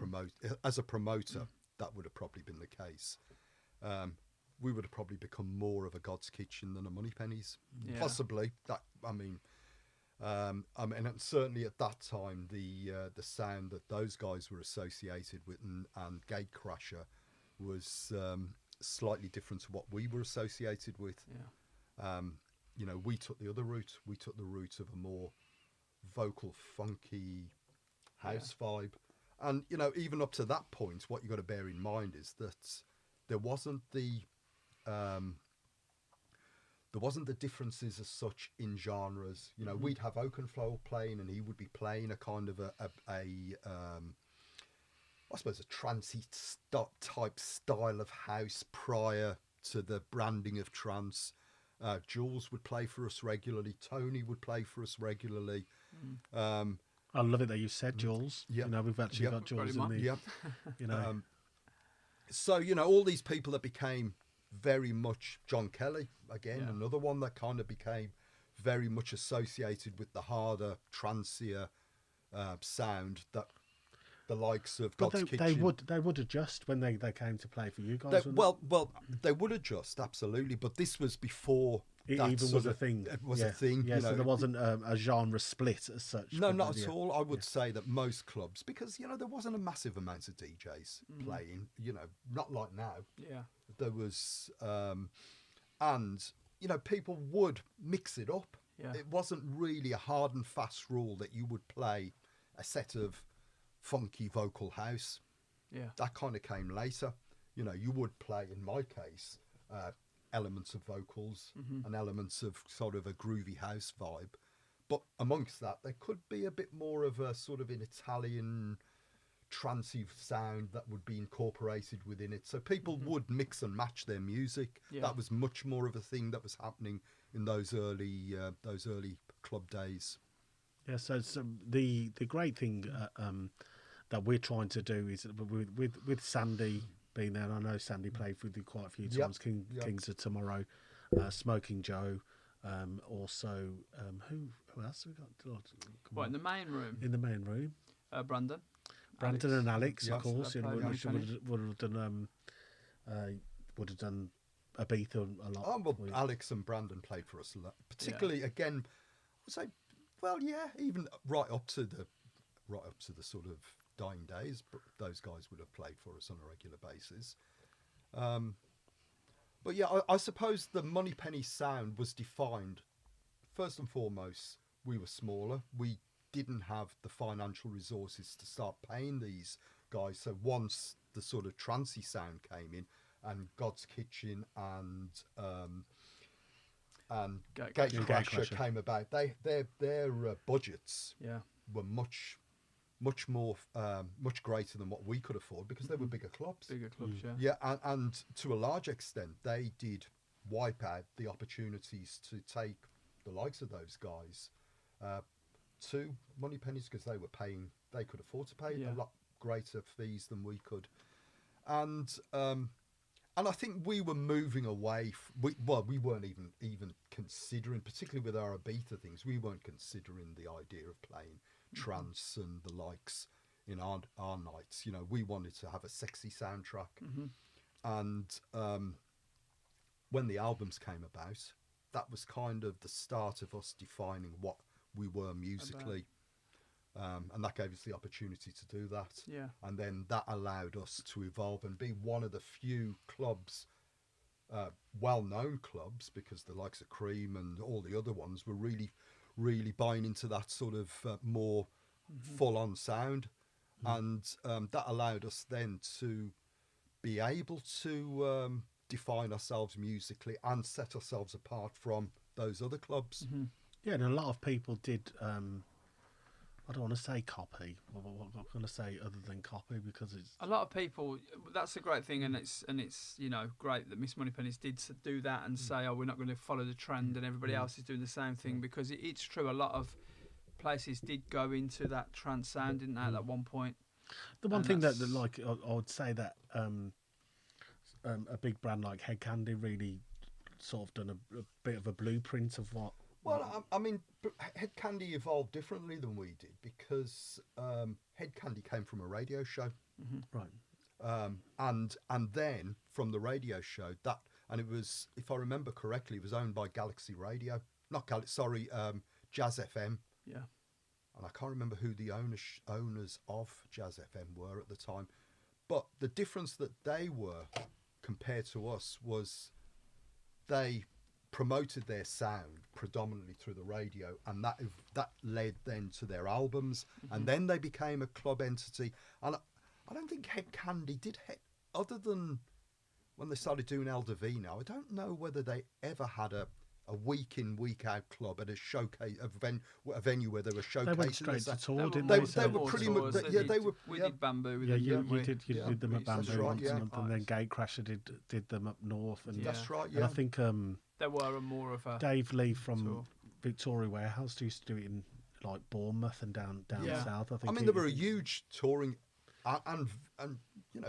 a promoter. That would have probably been the case. We would have probably become more of a God's Kitchen than a Moneypenny's. Yeah. Possibly. And certainly at that time, the sound that those guys were associated with and Gatecrasher was slightly different to what we were associated with. Yeah. You know, we took the other route. We took the route of a more vocal, funky house vibe. And, you know, even up to that point, what you've got to bear in mind is that there wasn't the differences as such in genres. You know, we'd have Oakenflow playing, and he would be playing a kind of I suppose a trancey type style of house prior to the branding of trance. Jules would play for us regularly. Tony would play for us regularly. I love it that you said Jules. Yep. You know, we've actually Yep. got Jules in the. Yep. You know, So, you know, all these people that became very much John Kelly, again, Yeah. another one that kind of became very much associated with the harder, trancier sound that the likes of but God's they Kitchen. would adjust when they came to play for you guys. They, wouldn't well, they would adjust, absolutely, but this was before It that even sort was a of- thing. It was yeah. a thing. Yeah, you so know. there wasn't a genre split as such. No, but not then, at yeah. all. I would say that most clubs, because there wasn't a massive amount of DJs playing. Not like now. Yeah. There was, and people would mix it up. Yeah. It wasn't really a hard and fast rule that you would play a set of funky vocal house. Yeah. That kind of came later. You would play, in my case, elements of vocals and elements of sort of a groovy house vibe. But amongst that, there could be a bit more of a sort of an Italian trancey sound that would be incorporated within it. So people would mix and match their music. Yeah. That was much more of a thing that was happening in those early club days. Yeah, so the great thing that we're trying to do is with Sandy being there, and I know Sandy played with you quite a few times. Yep. Kings of Tomorrow, Smoking Joe, also who else have we got? What, in the main room? In the main room, Brandon. Brandon Alex. and Alex, Yeah. of course, So they played would have done Ibiza a lot. Oh, well, for you. Alex and Brandon played for us a lot. Particularly, again, I would say, well, yeah, even right up to the sort of dying days, but those guys would have played for us on a regular basis. But yeah, I suppose the Moneypenny sound was defined. First and foremost, we were smaller. We didn't have the financial resources to start paying these guys. So once the sort of trancey sound came in, and God's Kitchen and Gatecrasher came about, their budgets Yeah. were much more much greater than what we could afford, because they were bigger clubs. Bigger clubs, yeah. Yeah, and to a large extent, they did wipe out the opportunities to take the likes of those guys to Moneypennies, because they could afford to pay Yeah. a lot greater fees than we could, and I think we were moving away. We weren't even considering, particularly with our Ibiza things, we weren't considering the idea of playing trance and the likes in our nights. We wanted to have a sexy soundtrack, and when the albums came about, that was kind of the start of us defining what we were musically. And that gave us the opportunity to do that. Yeah. And then that allowed us to evolve and be one of the few clubs, well-known clubs, because the likes of Cream and all the other ones were really, really buying into that sort of more full-on sound. And that allowed us then to be able to define ourselves musically and set ourselves apart from those other clubs. Yeah, and a lot of people did. I don't want to say copy. What am I going to say other than copy? Because it's A lot of people. That's a great thing, and it's great that Miss Moneypennies did do that and say, oh, we're not going to follow the trend, and everybody else is doing the same thing, because it's true. A lot of places did go into that trance sound, didn't they, at one point? the one And thing that that's- like I would say that a big brand like Head Candy really sort of done a bit of a blueprint of what. Well, I mean, Head Candy evolved differently than we did, because Head Candy came from a radio show, Right. and then from the radio show and it was, if I remember correctly, it was owned by Galaxy Radio, not Jazz FM, Yeah. and I can't remember who the owners of Jazz FM were at the time, but the difference that they were compared to us was they promoted their sound predominantly through the radio, and that led then to their albums, and then they became a club entity. And I don't think Head Candy did, other than when they started doing El Divino, I don't know whether they ever had a week in, week out club at a showcase, a venue where they were showcasing. They went straight to tour, didn't they they? were So- pretty much- we did Bamboo with Yeah, them, you didn't we? did Yeah. them at That's Bamboo right, once yeah. a month, and then Gatecrasher did them up north, and Yeah. That's right, and yeah. I think There were more of a Dave Lee from tour. Victoria Warehouse used to do it in like Bournemouth and down Yeah. south. I think. I mean, they were a huge touring, and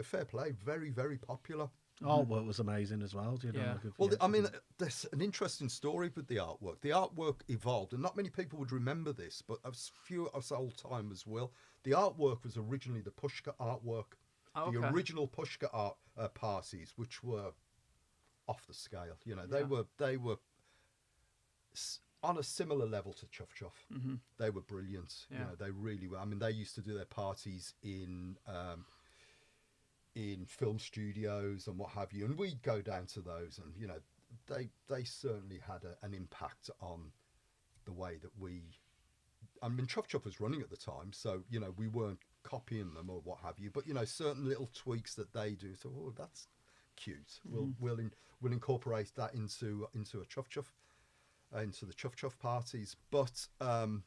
fair play, very, very popular. Artwork was amazing as well. Do you know? Yeah. Like, if Well, you I mean, actually- there's an interesting story with the artwork. The artwork evolved, and not many people would remember this, but a few of us old timers will. The artwork was originally the Pushka artwork, Oh, the okay. original Pushka art parties, which were off the scale. They Yeah. were on a similar level to Chuff Chuff. Mm-hmm. They were brilliant. Yeah. You know, they really were. I mean, they used to do their parties in film studios and what have you, and we'd go down to those, and you know, they certainly had an impact on the way that we. I mean, Chuff Chuff was running at the time, so you know, we weren't copying them or what have you, but you know, certain little tweaks that they do. So, oh, that's cute. Mm-hmm. We'll incorporate that into a Chuff Chuff, into the Chuff Chuff parties. But that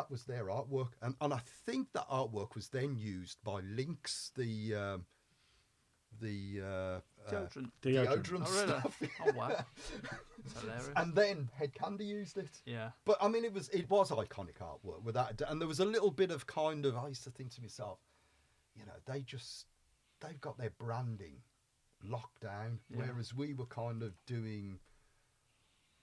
was their artwork, and I think that artwork was then used by Lynx, the deodorant Oh, really? stuff. Oh, wow. That's hilarious. And then Head Candy used it. Yeah. But I mean, it was iconic artwork without a doubt. And there was a little bit of kind of, I used to think to myself, you know, they've got their branding locked down, Yeah. whereas we were kind of doing,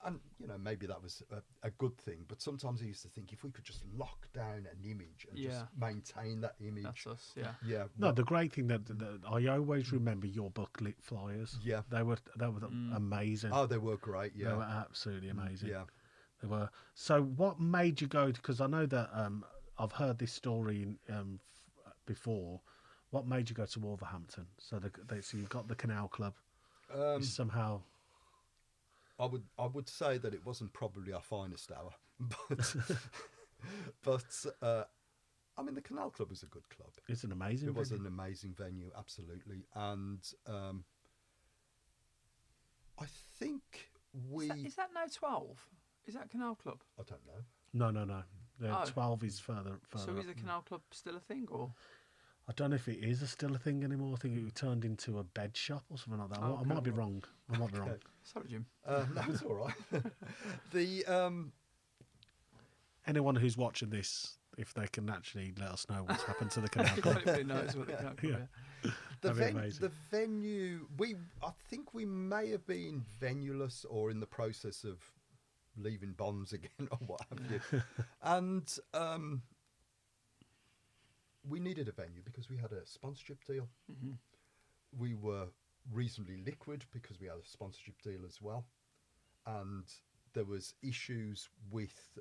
and you know, maybe that was a good thing, but sometimes I used to think if we could just lock down an image and just maintain that image. That's us, yeah. Yeah. No, the great thing that I always remember your booklet flyers. Yeah. They were amazing. Oh, they were great. Yeah. They were absolutely amazing. Yeah. They were. So, what made you go? Because I know that I've heard this story before. What made you go to Wolverhampton? So, so you've got the Canal Club. Somehow. I would say that it wasn't probably our finest hour, but I mean, the Canal Club was a good club. It's an amazing. It was an amazing venue, absolutely, and I think Is that now 12? Is that Canal Club? I don't know. No. Oh. 12 is further. So is up. the Canal Club still a thing, or? I don't know if it is still a thing anymore. I think it turned into a bed shop or something like that. Oh, I might be wrong. Okay. Sorry, Jim. No, it's all right. The Anyone who's watching this, if they can actually let us know what's happened to the Canal Club. Everybody knows what the Canal Club is. the venue, I think we may have been venueless or in the process of leaving bonds again or what have you, and we needed a venue because we had a sponsorship deal. Mm-hmm. We were reasonably liquid because we had a sponsorship deal as well, and there was issues with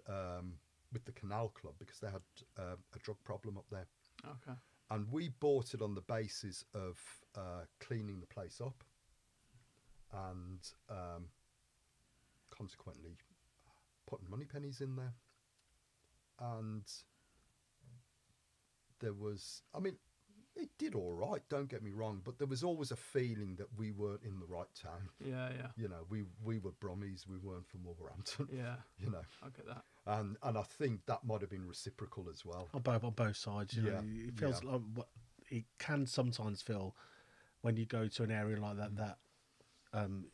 the Canal Club because they had a drug problem up there. Okay. And we bought it on the basis of cleaning the place up and consequently putting Moneypennies in there. And there was, I mean, it did all right, don't get me wrong, but there was always a feeling that we weren't in the right town. Yeah. You know, we were Brummies, we weren't from Wolverhampton. Yeah. You know. I get that. And I think that might have been reciprocal as well. On both sides, you know, it feels like it can sometimes feel when you go to an area like that, and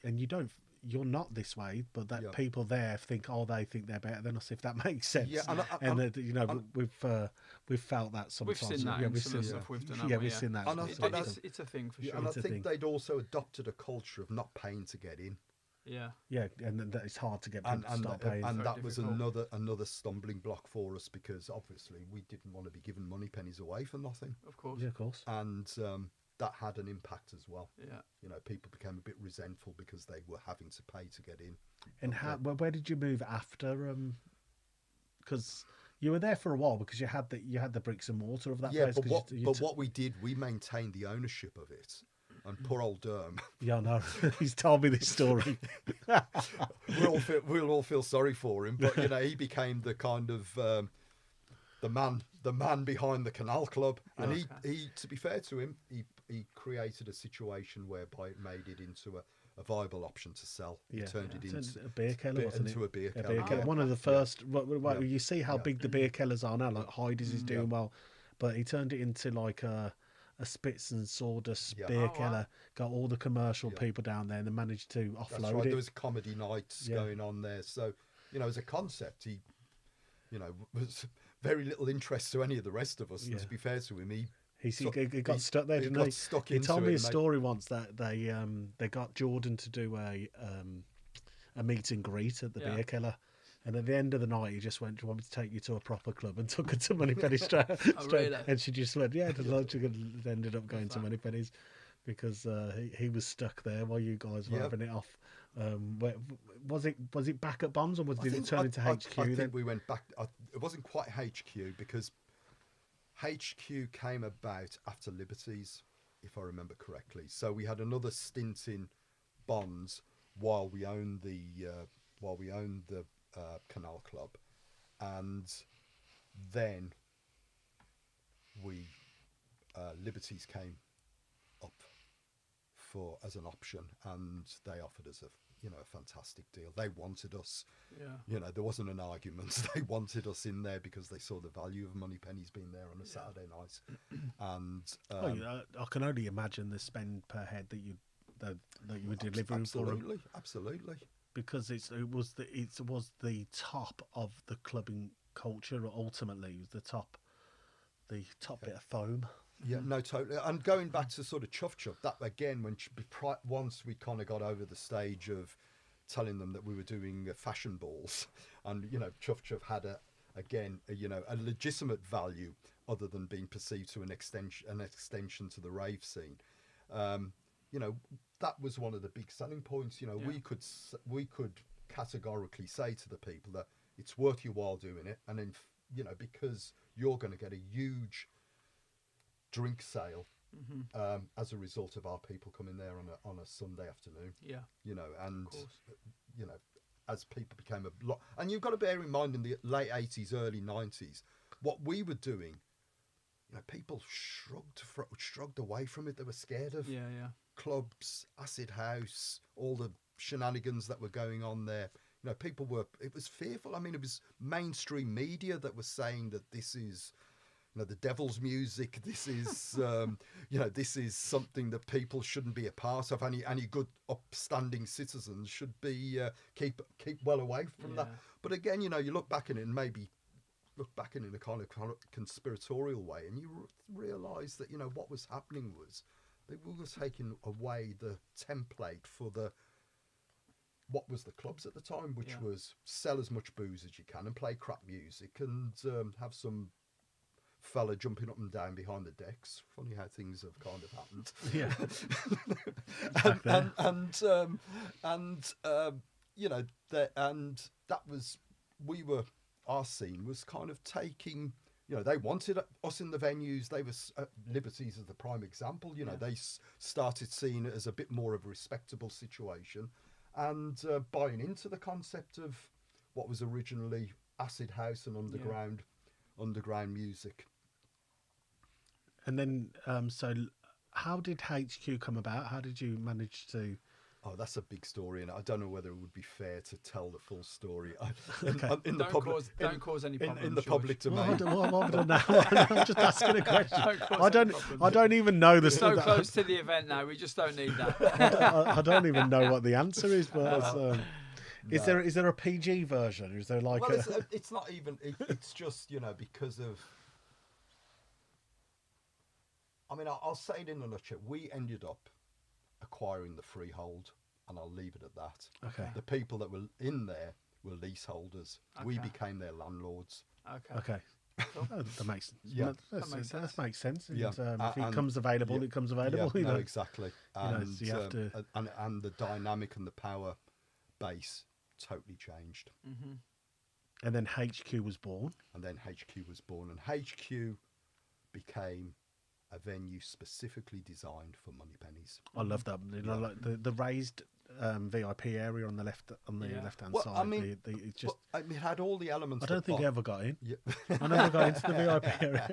you're not this way, but that people there think, they think they're better than us, if that makes sense. Yeah, we've felt that sometimes. We've seen that in some of the stuff we've done. We've seen that. It's a thing for sure. And I think they'd also adopted a culture of not paying to get in. Yeah. Yeah, and that it's hard to get people to start paying. And that was difficult. another stumbling block for us because obviously we didn't want to be giving money pennies away for nothing. Of course. Yeah, of course. And that had an impact as well. Yeah. You know, people became a bit resentful because they were having to pay to get in. And where did you move after? Because you were there for a while because you had the bricks and mortar of that place. But what we did, we maintained the ownership of it. And poor old Durham. Yeah, no, he's told me this story. we'll all feel sorry for him, but you know, he became the kind of the man behind the Canal Club, and he to be fair to him, he created a situation whereby it made it into a viable option to sell. He turned it into a beer keller, wasn't it? Into a beer keller. One of the first. You see how big the beer kellers are now. Like Heidi's is doing well, but he turned it into like a Spitz and Sawdust beer keller. Got all the commercial people down there, and they managed to offload That's right. it. There was comedy nights going on there, so you know, as a concept, he, you know, was very little interest to any of the rest of us. And to be fair to him, he got stuck there, didn't he? He told me a story once that they got Jordan to do a meet and greet at the beer keller. And at the end of the night, he just went, "Do you want me to take you to a proper club?" And took her to Moneypenny straight. Really? And she just went, "Yeah." She ended up going to Moneypenny's because he was stuck there while you guys were having it off Where, was it back at Bonds, or did it turn into HQ? I then? think we went back. It wasn't quite HQ because HQ came about after Liberties, if I remember correctly. So we had another stint in Bonds while we owned the Canal Club, and then we Liberties came up as an option, and they offered us a fantastic deal. They wanted us. Yeah. There wasn't an argument. They wanted us in there because they saw the value of Moneypenny's being there on a Saturday night. And I can only imagine the spend per head that you were delivering for them. Absolutely. Because it was the top of the clubbing culture. Ultimately, it was the top bit of foam. Yeah, no, totally. And going back to sort of Chuff Chuff, that again, once we kind of got over the stage of telling them that we were doing fashion balls, and Chuff Chuff had a legitimate value other than being perceived to an extension to the rave scene. That was one of the big selling points. We could categorically say to the people that it's worth your while doing it, and then because you're going to get a huge drink sale as a result of our people coming there on a Sunday afternoon. As people became a lot, and you've got to bear in mind in the late 80s, early 90s, what we were doing, people shrugged away from it. They were scared of clubs, acid house, all the shenanigans that were going on there. It was fearful. I mean, it was mainstream media that was saying that this is the devil's music. This is, this is something that people shouldn't be a part of. Any good, upstanding citizens should be keep well away from that. But again, you look back at it and maybe look back at it in a kind of conspiratorial way, and you realise that what was happening was they were taking away the template for what was the clubs at the time, which was sell as much booze as you can and play crap music and have some fella jumping up and down behind the decks. Funny how things have kind of happened. And that was our scene was kind of taking. They wanted us in the venues. They were Liberties as the prime example. They started seeing it as a bit more of a respectable situation, and buying into the concept of what was originally acid house and underground music. And then, so how did HQ come about? How did you manage to? Oh, that's a big story, and I don't know whether it would be fair to tell the full story. Don't cause any problems in the George. public domain. What have I done now? I'm just asking a question. I don't even know the. So close to the event now. We just don't need that. I don't even know what the answer is. But is there a PG version? Is there like? Well, it's not even. It's just because of. I mean, I'll say it in a nutshell. We ended up acquiring the freehold, and I'll leave it at that. Okay. The people that were in there were leaseholders. Okay. We became their landlords. Okay. Cool. That makes That makes sense. And, Yeah. if it comes available, it comes available. Yeah, no, exactly. And, so you have to. And the dynamic and the power base totally changed. Mm-hmm. And then HQ was born. And HQ became a venue specifically designed for Moneypennies. I love that. Like the raised VIP area on the left hand Well, side. I mean, it's just. it had all the elements. I don't think I ever got in. Yeah. I never got into the VIP area.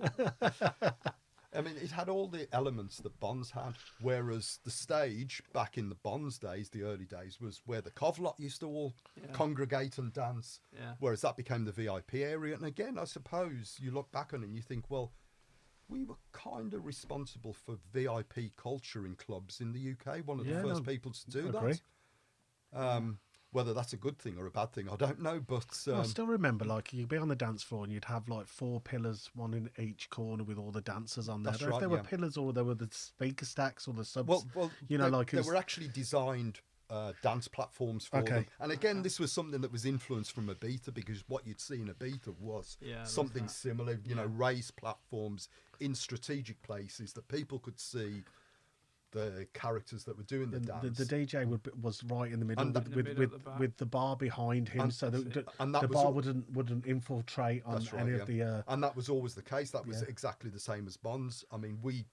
I mean, it had all the elements that Bonds had, whereas the stage back in the Bonds days, the early days, was where the Covlot used to all congregate and dance, whereas that became the VIP area. And again, I suppose you look back on it and you think, well, we were kind of responsible for VIP culture in clubs in the UK, one of the first people to do that. Whether that's a good thing or a bad thing, I don't know. But I still remember, like, you'd be on the dance floor and you'd have like 4 pillars, one in each corner with all the dancers on there. That's I don't know right, if they were pillars or they were the speaker stacks or the subs. Well, they were actually designed dance platforms for them. And again, this was something that was influenced from Ibiza, because what you'd see in Ibiza was something similar, raised platforms in strategic places that people could see the characters that were doing the dance. The DJ was right in the middle And in the middle at the back. with the bar behind him, And so the that was bar all- wouldn't infiltrate on That's right, any yeah. of the. And that was always the case. That was Yeah. exactly the same as Bond's. I mean, we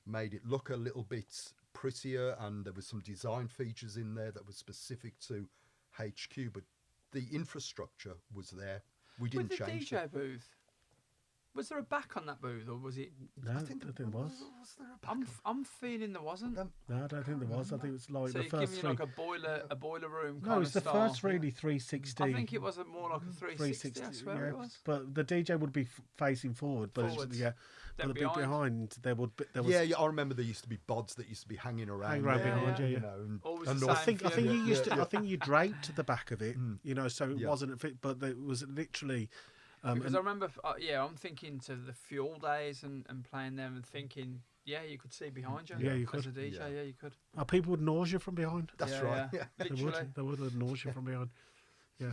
made it look a little bit prettier, and there was some design features in there that were specific to HQ, but the infrastructure was there. We didn't With the change DJ it. booth, was there a back on that booth, or was it? No, I think there was. there a I'm feeling there wasn't. Um, No, I don't think there was. I think it was like So the you're first giving three. you like a boiler room. No, kind it's of the style. first really 360. I think it was more like a 360. I swear yeah. it was. But the DJ would be facing forward, but Forwards. yeah, Then but the bit behind there was. yeah, I remember there used to be bods that used to be hanging around. Hanging around there, behind you, yeah. you know, and, Always and the all- same I think you Yeah, used yeah, to. I think you draped the back of it, you know, so it Yeah. wasn't a fit, but it was literally. Because I remember, I'm thinking to the Fuel days and playing them and thinking, yeah, you could see behind you. Yeah, you As could. a DJ, Yeah. yeah, you could. People would nausea from behind. That's Yeah, right. yeah. Yeah. They Literally. would. They would nausea from behind. Yeah.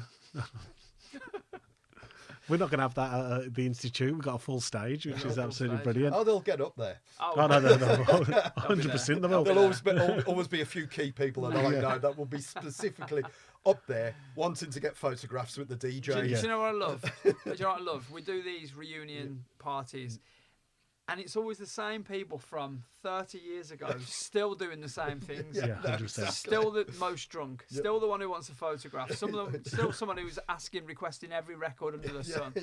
We're not going to have that at the Institute. We've got a full stage, which Yeah, is full absolutely stage. brilliant. Oh, they'll get up there. Oh, no, 100% they will. There'll always be a few key people that I know that will be specifically up there wanting to get photographs with the Do DJ. you know what I love? Do you know what I love? We do these reunion parties, and it's always the same people from 30 years ago still doing the same things. Yeah, 100%. Still the most drunk. Still the one who wants a photograph. Some of them, still someone who's requesting every record under the sun.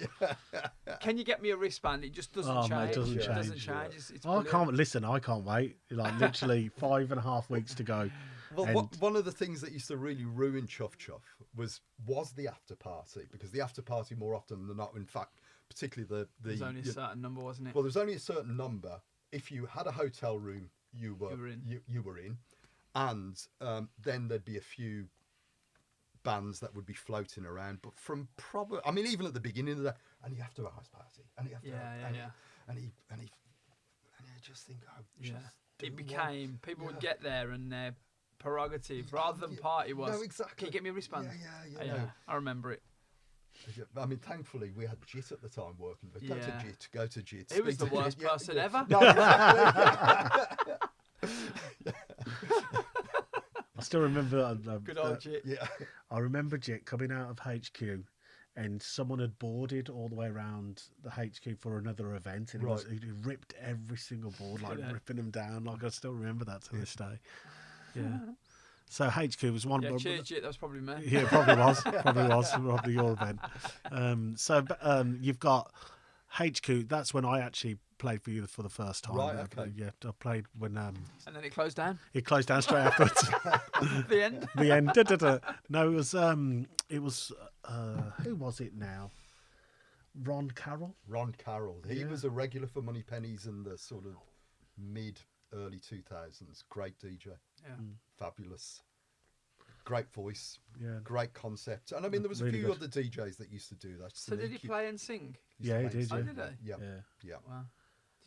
Can you get me a wristband? It just doesn't Oh, change. mate, it doesn't It change. doesn't change. It's I brilliant. can't listen. I can't wait. Like literally 5.5 weeks to go. Well, And- one of the things that used to really ruin Chuff Chuff was the after party, because the after party more often than not, in fact, particularly There's only a certain number, wasn't it? well, there's only a certain number. If you had a hotel room, you were in. you were in, and then there'd be a few bands that would be floating around. But from probably, I mean, even at the beginning of the, and you have to have a house party, and you have to, and you just think, oh, Yeah. just do It one. became people would get there and their prerogative rather than party was. No, exactly. Can you get me a wristband? Yeah, Yeah, I remember it. I mean, thankfully, we had JIT at the time working. But go to Yeah. JIT, go to JIT. He was speak the to worst JIT, person ever. No, exactly. I still remember. Good old Jit. Yeah. I remember Jit coming out of HQ, and someone had boarded all the way around the HQ for another event, and Right. he ripped every single board, like Yeah. ripping them down. Like I still remember that to this day. Yeah. So HQ was one. Yeah, cheers, Jit. That was probably me. Yeah, probably was. Probably your event. You've got HQ. That's when I actually played for you for the first time. Right, okay. Yeah, I played when And then it closed down. it closed down straight afterwards. The end. The end. Da, da, da. No, it was who was it now? Ron Carroll. Ron Carroll. He Yeah. was a regular for Moneypennies in the sort of early 2000s. Great DJ. Yeah. Fabulous. Great voice. Yeah. Great concept. And I mean, there was a Really few good. other DJs that used to do that. So did he Sneak play and sing? used to Yeah, he play did, and Oh, sing. did he? Yeah. Yeah. Yeah. Wow.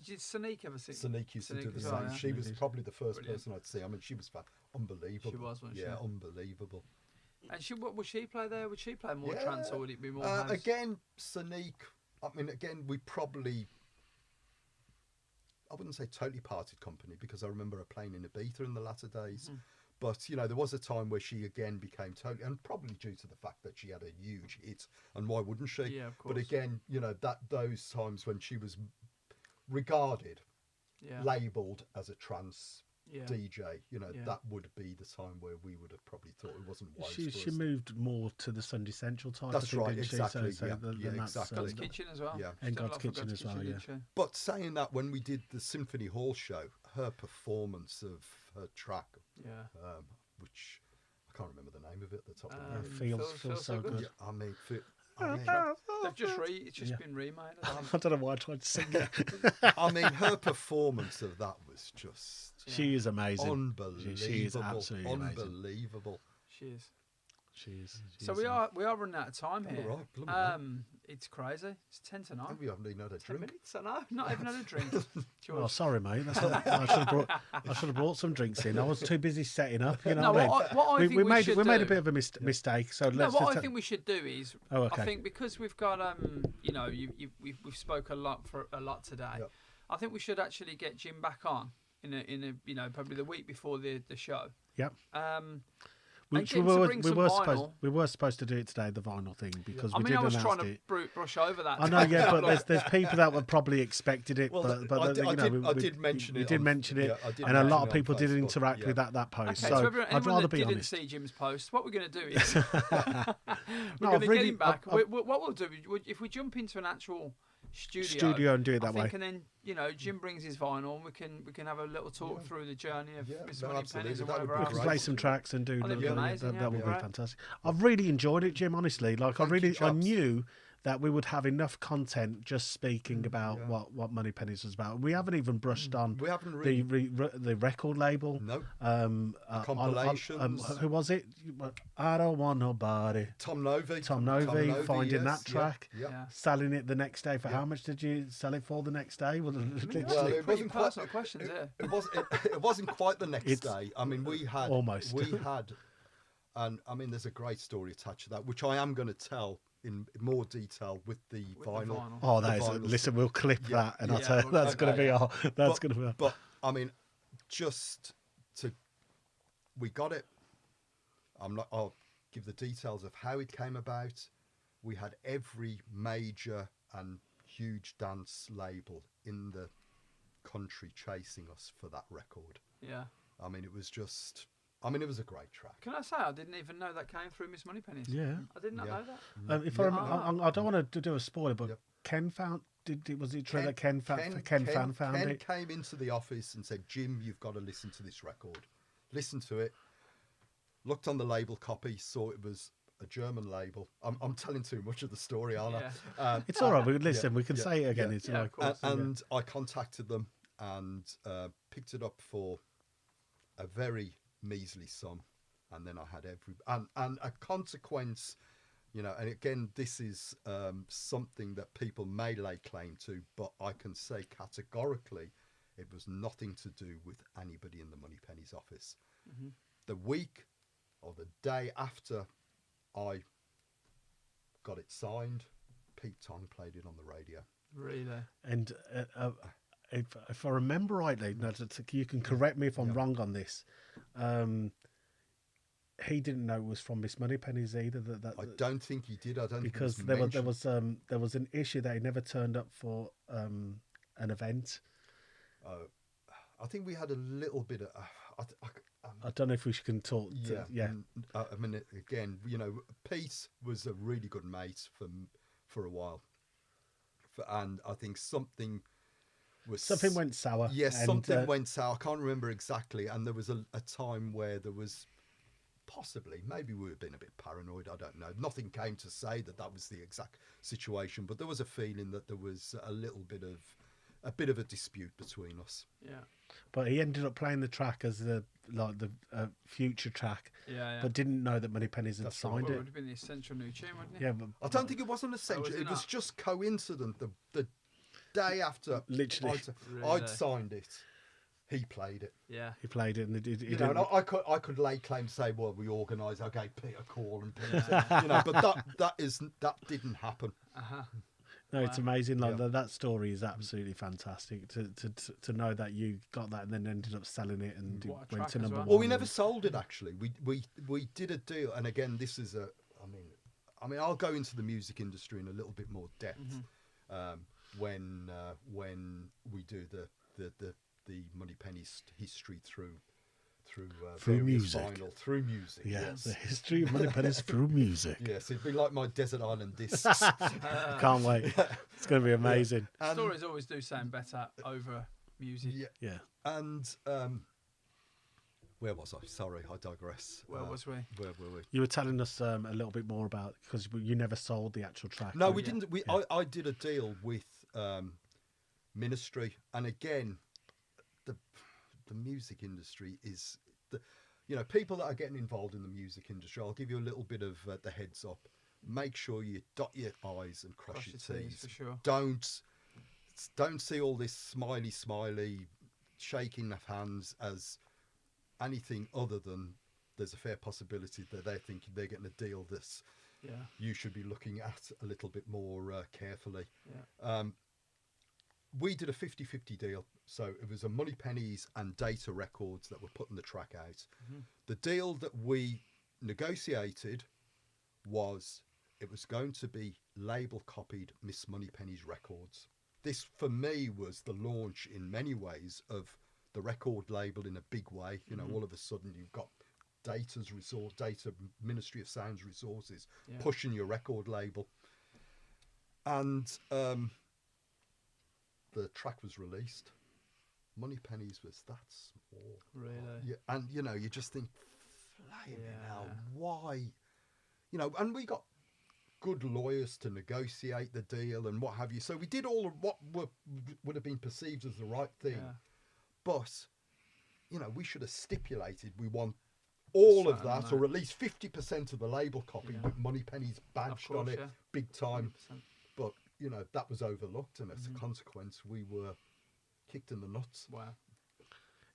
Did Sneak ever sing? Sneak used to do Sneak the as same. well, yeah. She was Did. probably the first Brilliant. person I'd see. I mean, she was unbelievable. She was, wasn't she? Yeah, unbelievable. And what would she play there? Would she play more Yeah. trance or would it be more house? Again, Sneak. I mean, again, we probably. I wouldn't say totally parted company, because I remember her playing in Ibiza in the latter days. But, you know, there was a time where she again became totally, and probably due to the fact that she had a huge hit, and why wouldn't she? Yeah, of But course. again, you know, those times when she was regarded, Yeah. labelled as a trance Yeah. DJ, you know, Yeah. that would be the time where we would have probably thought it wasn't wise She for us. moved more to the Sunday Central type. That's of thing, right, didn't she? exactly, So yeah, then yeah, that's, exactly. God's Kitchen as well. Yeah. She And did a God's lot for Kitchen as well, didn't she? But saying that, when we did the Symphony Hall show, her performance of her track, Yeah. which I can't remember the name of it at the top of my Um, head. feels so good. Yeah, I mean, They've just it's just Yeah. been remade. I don't know why I tried to sing it. I mean, her performance of that was just She is amazing. unbelievable. She is absolutely amazing. unbelievable. She is. She is. So we are running out of time All here. right, blooming hell. It's crazy. It's 10 to 9. And we haven't even had a 10 drink. minutes, I know. Not even had a drink. Oh, George. sorry, mate. That's not, I should have brought some drinks in. I was too busy setting up. You know No, what I mean? what I think we should we made a do- bit of a mistake. So No, let's what just I think we should do is, Oh, okay. I think because we've got, we've spoke a lot today. Yep. I think we should actually get Jim back on in a you know, probably the week before the show. Yep. And Which we getting to were bring we some were vinyl. supposed to do it today, the vinyl thing, because I we mean, did I was announce trying it. to brush over that. I know, yeah, but there's people that were probably expected it, Well, but you know, I did mention it. You did on- mention it, yeah, I did and a mention lot it of on people did Facebook, interact yeah. with that post. Okay, so So everyone, I'd anyone rather that be didn't honest. see Jim's post, what we're going to do is No, we're going I've to really- get him back. I've- What we'll do, if we jump into an actual Studio and do it I that think, way. and then you know, Jim brings his vinyl, and we can have a little talk through the journey of Yeah, Mr. no, Moneypenny's absolutely, and that would whatever be We else. can great. play some tracks and do Oh, that'd be amazing, that would yeah. be fantastic. I've really enjoyed it, Jim. Honestly, like Thank I you, I chaps. knew that we would have enough content just speaking about yeah. what Moneypenny's was about. We haven't even brushed on We haven't really. the record label. No. Compilations. Compilations. Who was it? I don't want nobody. Tom Novi. Tom Novi, finding that track. Yeah. Yeah. Selling it the next day for Yeah. how much did you sell it for the next day? Well, I mean, literally, that's Well, pretty it wasn't quite- personal questions, yeah. It wasn't quite the next It's day. I mean, we had almost. and I mean, there's a great story attached to that, which I am going to tell in more detail with the With the vinyl. vinyl. oh, the that is. vinyl Listen, we'll clip Yeah. that, and I'll Yeah, tell you, we'll that's clip going to be that, our. That's going to be. But I mean, just to we got it. I'll give the details of how it came about. We had every major and huge dance label in the country chasing us for that record. Yeah. I mean, it was just. I mean, it was a great track. Can I say I didn't even know that came through Miss Moneypenny's? Yeah. I did not Yeah. know that. If Yeah. I remember, I don't want to do a spoiler, but Yep. Ken found. Was it true that Ken Fan found Ken it? came into the office and said, "Jim, you've got to listen to this record." Listened to it. Looked on the label copy, saw it was a German label. I'm telling too much of the story, aren't I? It's all right. We listen. We can yeah, say it again. yeah, It's yeah, like of course. And I contacted them and picked it up for a very measly sum, and then I had and a consequence, you know. And again, this is something that people may lay claim to, but I can say categorically, it was nothing to do with anybody in the Moneypenny's office. Mm-hmm. The week or the day after I got it signed, Pete Tong played it on the radio. Really? And if I remember rightly, now, you can correct me if I'm wrong on this. He didn't know it was from Miss Moneypenny's either. I don't think he did. I don't because think there it was there was an issue that he never turned up for an event. I think we had a little bit of. I don't know if we can talk. Yeah. I mean, again, you know, Pete was a really good mate for a while, and I think something went sour. Yes, and, something went sour. I can't remember exactly, and there was a time where there was possibly, maybe we were being a bit paranoid. I don't know. Nothing came to say that was the exact situation, but there was a feeling that there was a bit of a dispute between us. Yeah. But he ended up playing the track as the future track. Yeah. But didn't know that Moneypenny's had That's signed Well, it it. would have been the essential new tune, wouldn't it? Yeah, but I don't think it was an essential. was it It was not? just coincident. The day after Literally. Really? I'd signed it, he played it. Yeah. he played it, and he You know, didn't. and I could lay claim to say, well, we organised. I gave Pete a call, and Pete said, you know, but that didn't happen. Uh-huh. No, it's amazing. Like Yeah. that story is absolutely fantastic. To know that you got that and then ended up selling it and it What a went track to as number well. one. Well, we never sold it actually. We did a deal, and again, this is I mean, I'll go into the music industry in a little bit more depth when we do the Moneypenny's history through various music. vinyl, through music. Yeah, Yes. the history of Moneypenny's through music. Yes, it'd be like my Desert Island discs. Can't wait. It's going to be amazing. And- Stories always do sound better over music. Yeah, Yeah. and where was I? Sorry, I digress. Where was we? Where were we? You were telling us a little bit more about, because you never sold the actual track. No, did we you? didn't. I did a deal with Ministry, and again, the music industry is people that are getting involved in the music industry. I'll give you a little bit of the heads up. Make sure you dot your I's and cross your T's. for sure. Don't see all this smiley shaking of hands as anything other than there's a fair possibility that they're thinking they're getting a deal that's Yeah. you should be looking at a little bit more carefully. Yeah. we did a 50-50 deal. So it was a Moneypennies and Data Records that were putting the track out. The deal that we negotiated was it was going to be label copied Miss Moneypenny's records. This for me was the launch in many ways of the record label in a big way. You know, all of a sudden you've got Data Ministry of Sound's resources pushing your record label. And the track was released. Moneypennies was that small. Really? Yeah, and you know, you just think, flaming hell, why? You know, and we got good lawyers to negotiate the deal and what have you. So we did all of what would have been perceived as the right thing. Yeah. But, you know, we should have stipulated we want all of that, or at least 50% of the label copy with Moneypennies badged on it, big time. 100%. But, you know, that was overlooked, and as a consequence, we were kicked in the nuts. Wow.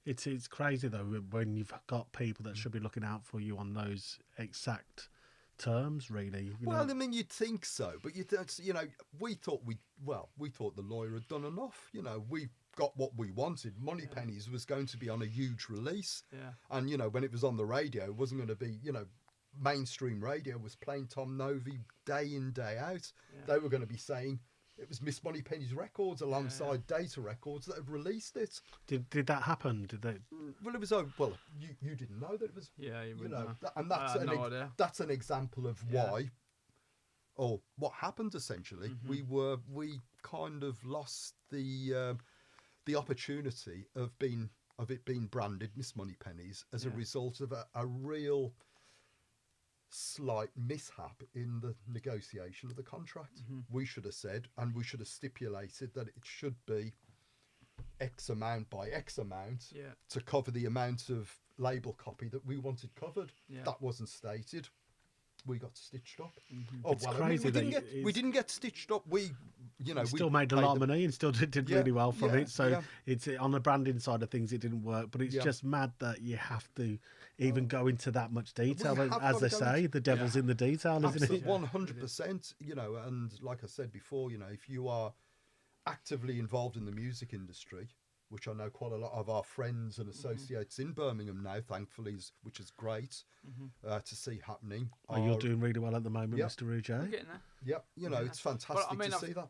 It's crazy, though, when you've got people that should be looking out for you on those exact terms, really. Well, I mean, you'd think so, but you know, we thought the lawyer had done enough. You know, we got what we wanted. Moneypennies was going to be on a huge release, and you know, when it was on the radio, it wasn't going to be, you know, mainstream radio was playing Tom Novy day in, day out. They were going to be saying it was Miss Moneypenny's records alongside Data Records that had released it. Did that happen? Did they? Well, it was you didn't know that it was. Yeah, you know, and that's an example of why, or what happened essentially. We kind of lost the opportunity of it being branded Miss Moneypennies as a result of a real slight mishap in the negotiation of the contract. We should have said, and we should have stipulated that it should be X amount by X amount to cover the amount of label copy that we wanted covered. That wasn't stated. We got stitched up. Oh, it's crazy. We didn't get stitched up. We still made a lot of money and still did really well from it. So it's on the branding side of things, it didn't work. But it's just mad that you have to even go into that much detail. As they say, the devil's in the detail, isn't it? 100%. You know, and like I said before, you know, if you are actively involved in the music industry, which I know quite a lot of our friends and associates in Birmingham now, thankfully, which is great to see happening. You're doing really well at the moment, Mr. Rouge. We're getting there. Yep, you know, it's fantastic to see that.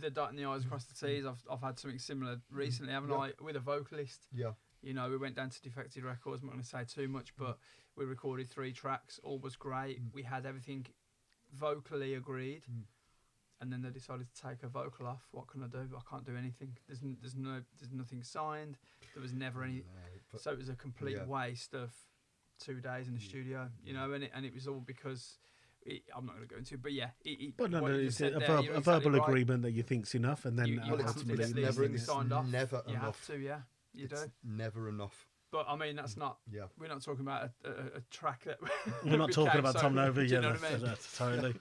The dot and the I's across the T's, I've had something similar recently, haven't I, with a vocalist. Yeah. You know, we went down to Defected Records, I'm not going to say too much, but we recorded 3 tracks, all was great. We had everything vocally agreed. And then they decided to take a vocal off. What can I do? I can't do anything. There's nothing signed. There was never any. So it was a complete waste of 2 days in the studio. You know, and it was all because I'm not going to go into it, but but no, it's a verbal agreement that you think's enough, and then ultimately it's never signed off. Never you enough. Have to, you it's do. Never enough. But I mean, that's not. Yeah. We're not talking about a track that. We're not talking about Tom Novy. You know what I mean? That's totally.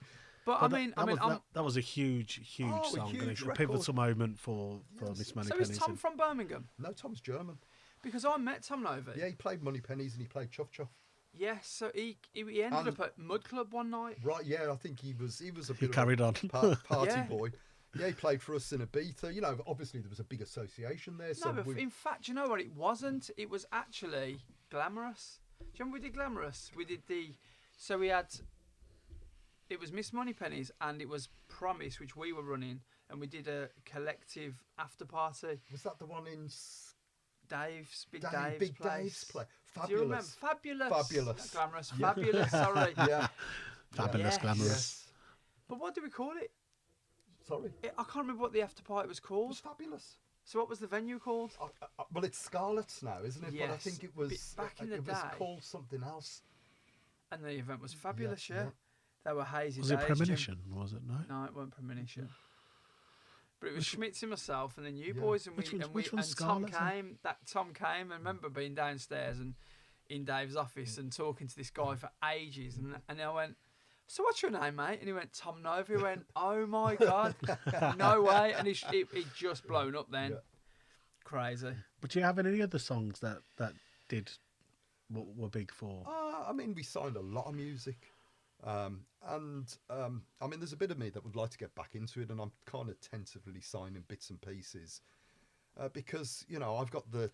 But that was a huge song, a pivotal moment for Miss Moneypenny. So is Tom from Birmingham? No, Tom's German. Because I met Tom Novy. Yeah, he played Moneypennies and he played Chuff Chuff. Yes, so he ended up at Mud Club one night. Right, yeah, I think he was a bit carried on party boy. Yeah, he played for us in Ibiza. You know, obviously there was a big association there. No, but in fact, you know what? It wasn't. It was actually Glamorous. Do you remember we did Glamorous? We did so we had. It was Miss Moneypennies and it was Promise, which we were running, and we did a collective after party. Was that the one in Dave's Big Dave's place? Fabulous. Do you remember? Fabulous. Not glamorous. Fabulous. Sorry. Yeah. Fabulous, glamorous. Yes. But what do we call it? Sorry. I can't remember what the after party was called. It was Fabulous. So what was the venue called? Well, it's Scarlet's now, isn't it? Yes. But I think it was back in the day. It was called something else. And the event was fabulous. Yeah. They were hazy days. Was it Premonition? Was it? No, it wasn't Premonition. But it was Schmitz and myself, and then you boys, and Tom came. Tom came, and I remember being downstairs and in Dave's office and talking to this guy for ages, and I went, "So what's your name, mate?" And he went, "Tom Novy." He went, "Oh my god, no way!" And it just blown up then. Yeah. Crazy. But do you have any other songs that were big for? I mean, we signed a lot of music. I mean, there's a bit of me that would like to get back into it, and I'm kind of tentatively signing bits and pieces because I've got the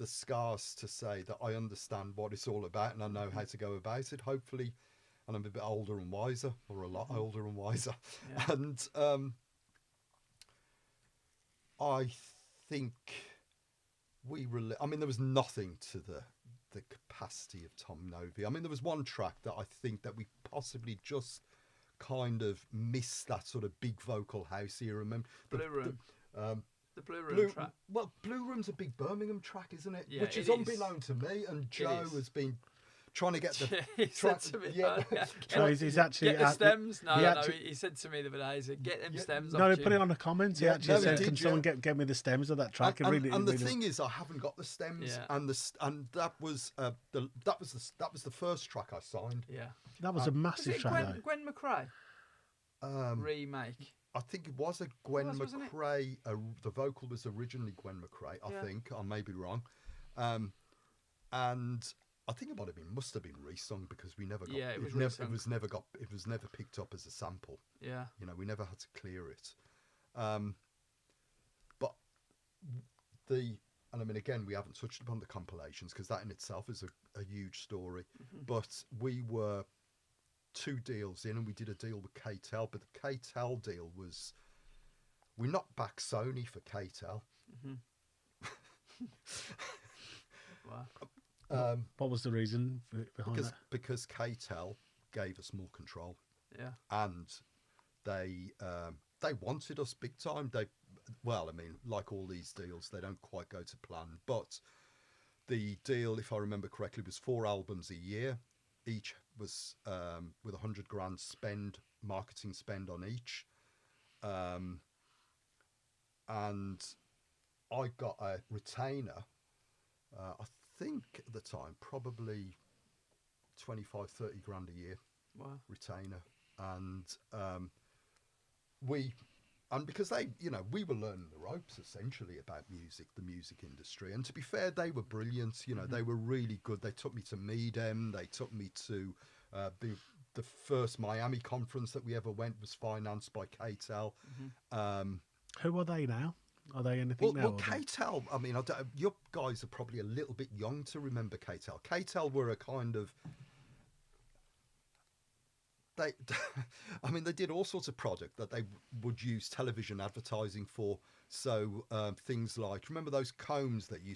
scars to say that I understand what it's all about and I know how to go about it. Hopefully, and I'm a bit older and wiser, or a lot older and wiser, Yeah. and I think I mean, there was nothing to the capacity of Tom Novi. I mean, there was one track that I think that we possibly just kind of missed, that sort of big vocal house era. Remember Blue Room. The Blue Room track. Well, Blue Room's a big Birmingham track, isn't it? Yeah, Which is it unbeknown to me, and Joe has been trying to get the. He said to me, So he's actually get the stems. No, actually- he said to me the other day, he said, get them stems No, off he put it on a comment. He Yeah, actually no, he said, did, "Can someone get me the stems of that track?" And, Really, and the really- thing is, I haven't got the stems, Yeah. and that was the first track I signed. Yeah. that was a Was massive it track. though. Gwen McRae remake? I think it was a Gwen wasn't it? McRae. The vocal was originally Gwen McRae. I think I may be wrong, and I think it must have been resung because we never got. Yeah, it was never, resung. it was never picked up as a sample. Yeah. We never had to clear it. But and I mean, again, we haven't touched upon the compilations because that in itself is a huge story. But we were 2 deals in, and we did a deal with KTEL, but the KTEL deal was, we knocked back Sony for KTEL. Wow. What was the reason behind that? Because KTEL gave us more control, Yeah. and they wanted us big time. Well, I mean, like all these deals, they don't quite go to plan, but the deal, if I remember correctly, was 4 albums a year. Each was with 100 grand marketing spend on each, and I got a retainer. I think at the time probably 25-30 grand a year. Wow. Retainer, and because we were learning the ropes essentially about the music industry, and to be fair, they were brilliant. They were really good. They took me to Meedem. They took me to the first Miami conference that we ever went was financed by KTEL. Who are they now? Are they anything now? Well, KTEL, I mean, your guys are probably a little bit young to remember KTEL. KTEL were a kind of... they did all sorts of product that they would use television advertising for. So things like, remember those combs that you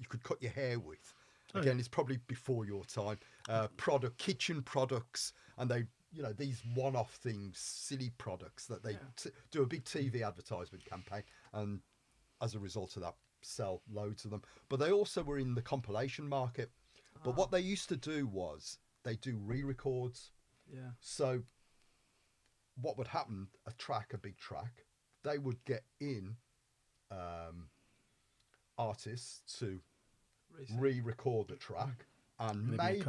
could cut your hair with? Again, it's probably before your time. Kitchen products, and they, these one-off things, silly products that they do a big TV advertisement campaign, and as a result of that, sell loads of them. But they also were in the compilation market. But what they used to do was they do re-records. Yeah. So what would happen, a big track, they would get in artists to re-record the track, and maybe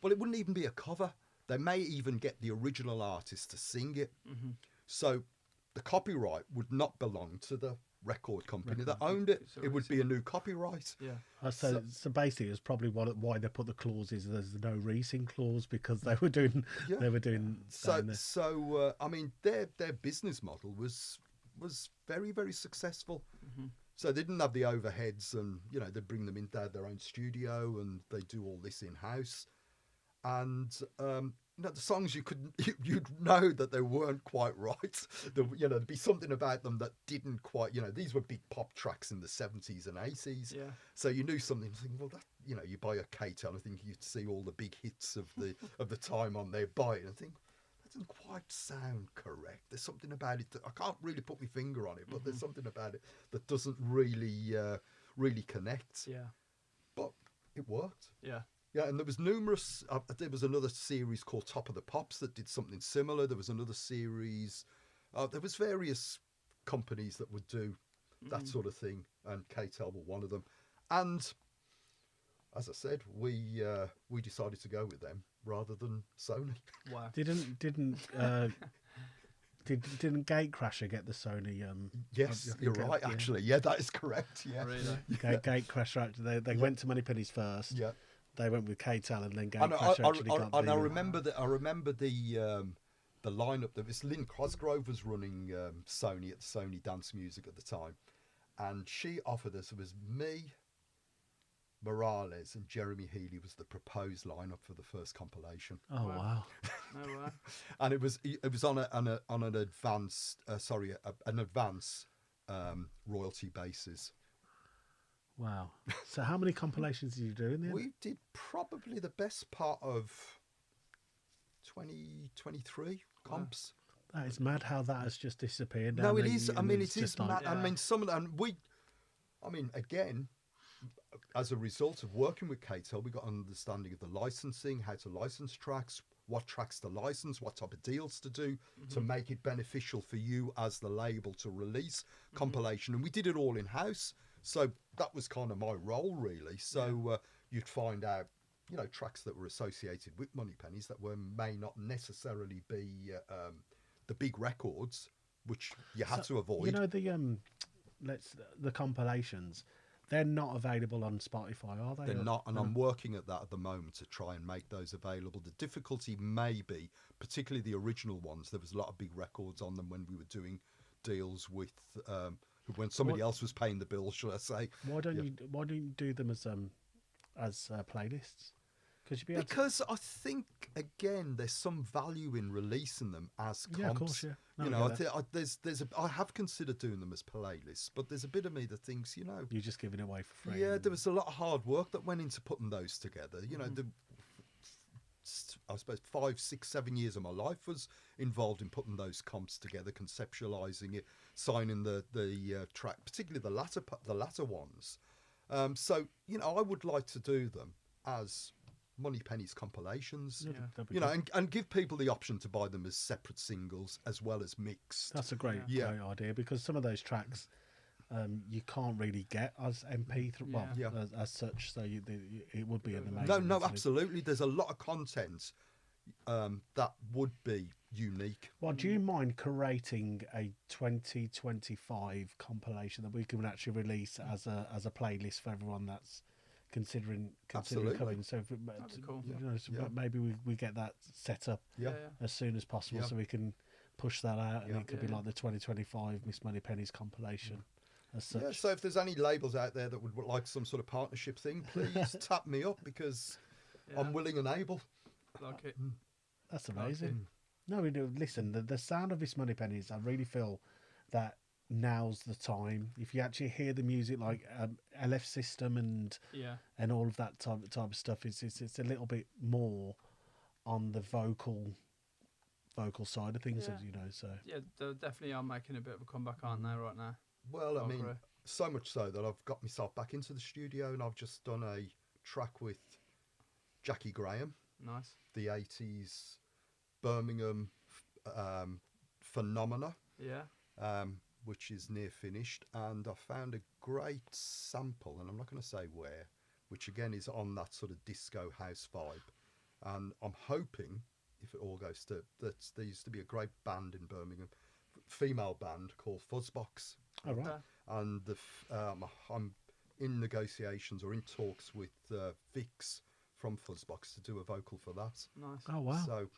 well, it wouldn't even be a cover. They may even get the original artist to sing it. So the copyright would not belong to the record company that owned it. So it would be a new copyright. Yeah. So basically, it's probably why they put the clauses. There's no resing clause because they were doing So I mean, their business model was very, very successful. So they didn't have the overheads, and they bring them in. They had their own studio, and they do all this in house. And the songs you'd know that they weren't quite right. There'd be something about them that didn't quite. These were big pop tracks in the 70s and 80s. Yeah. So you knew something. Thinking, well, that you buy a KTEL, I think you'd see all the big hits of the time on there. Buy it and think, that doesn't quite sound correct. There's something about it that I can't really put my finger on it, but there's something about it that doesn't really connect. Yeah. But it worked. Yeah. Yeah, and there was numerous. There was another series called Top of the Pops that did something similar. There was another series. There was various companies that would do that sort of thing, and KTEL were one of them. And as I said, we decided to go with them rather than Sony. Wow. Didn't Gatecrasher get the Sony? Yes, you're right. Actually, yeah, that is correct. Yeah, Really? Gatecrasher. They went to Moneypenny's first. Yeah. they went with K-Tel, and then And Gatecrash actually got I the. remember that. I remember the lineup. That was Lynn Cosgrove was running Sony at Sony Dance Music at the time, and she offered us. It was me, Morales, and Jeremy Healy was the proposed lineup for the first compilation. Oh wow! No way. And it was on an advance an advance royalty basis. Wow. So how many compilations did you do in the end? We did probably the best part of 23 comps. That is mad how that has just disappeared. No, now. it is. I mean, It's it is just like- mad. I mean, some of them again, as a result of working with KTEL, we got an understanding of the licensing, how to license tracks, what tracks to license, what type of deals to do to make it beneficial for you as the label to release compilation. And we did it all in house. So that was kind of my role, really. So you'd find out, tracks that were associated with Moneypennies that may not necessarily be the big records, which you had to avoid. The compilations, they're not available on Spotify, are they? They're not, and I'm working at that at the moment to try and make those available. The difficulty may be, particularly the original ones, there was a lot of big records on them when we were doing deals with when somebody else was paying the bill, shall I say? Why don't you do them as playlists? Because I think again there's some value in releasing them as comps. Yeah, of course, yeah. No, I have considered doing them as playlists, but there's a bit of me that thinks, you're just giving it away for free. Yeah, there was a lot of hard work that went into putting those together. I suppose 5, 6, 7 years of my life was involved in putting those comps together, conceptualizing it, signing the track, particularly the latter ones. So I would like to do them as Moneypenny's compilations, and give people the option to buy them as separate singles as well as mixed. That's a great idea, because some of those tracks you can't really get as MP3, as such. So it would be an amazing. No, absolutely. There's a lot of content that would be unique. Well, do you mind curating a 2025 compilation that we can actually release as a playlist for everyone that's considering coming? So that'd be cool. Maybe we get that set up as soon as possible, so we can push that out, and it could be like the 2025 Miss Moneypenny's compilation. As such. Yeah, so if there's any labels out there that would like some sort of partnership thing, please tap me up, because I'm willing and able. Like it. That's amazing. No, we do. Listen, the sound of Miss Moneypennies, I really feel that now's the time. If you actually hear the music, like LF System and all of that type of stuff, it's a little bit more on the vocal side of things, So they definitely are making a bit of a comeback, aren't they, right now? Well, I mean, so much so that I've got myself back into the studio, and I've just done a track with Jackie Graham. Nice. The 80s Birmingham phenomena. Yeah. Which is near finished, and I found a great sample, and I'm not going to say where, which again is on that sort of disco house vibe. And I'm hoping, if it all goes to that, there used to be a great band in Birmingham, female band called Fuzzbox. All right. And I'm in negotiations or in talks with Vix from Fuzzbox to do a vocal for that. Nice. Oh wow. So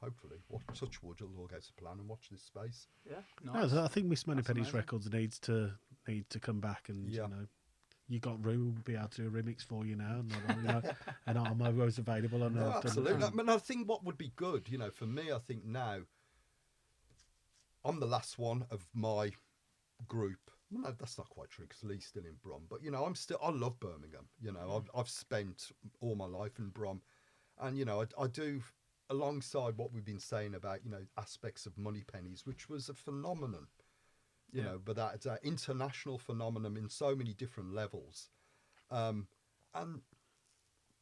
hopefully, touch wood, it'll all go to plan, and watch this space. Yeah, nice. No, I think Miss Moneypenny's records need to come back, and you got room. We'll be able to do a remix for you now, and I'm always available. And absolutely. I mean, I think what would be good, for me, I think now I'm the last one of my group. Well, no, that's not quite true, because Lee's still in Brum, but I love Birmingham. I've spent all my life in Brum, and I do. Alongside what we've been saying about, aspects of Moneypennies, which was a phenomenon, but that's an international phenomenon in so many different levels. And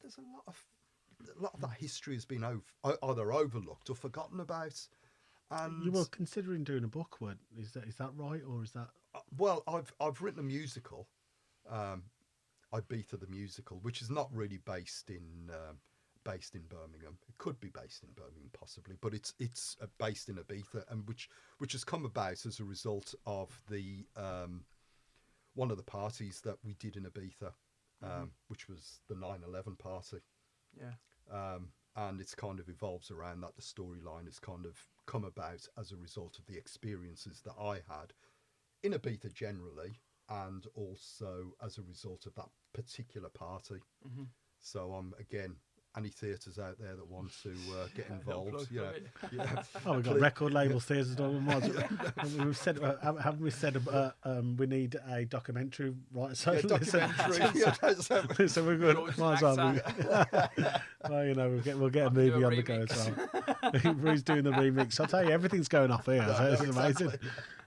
there's a lot of that history has been either overlooked or forgotten about. And you were considering doing a book, is that right, or is that? Well, I've written a musical, Ibiza the Musical, which is not really based in Birmingham. It could be based in Birmingham possibly, but it's based in Ibiza, and which has come about as a result of the one of the parties that we did in Ibiza which was the 9/11 party. Yeah. And it's kind of evolves around that. The storyline has kind of come about as a result of the experiences that I had in Ibiza generally, and also as a result of that particular party. So again, any theatres out there that want to get involved, Oh, we've got record label theatres. We've said, haven't we said we need a documentary, right? So, documentary. So we're good. Might as well. Well, you know, we'll get a movie on the go as well. He's doing the remix. I'll tell you, everything's going off here. So it's amazing.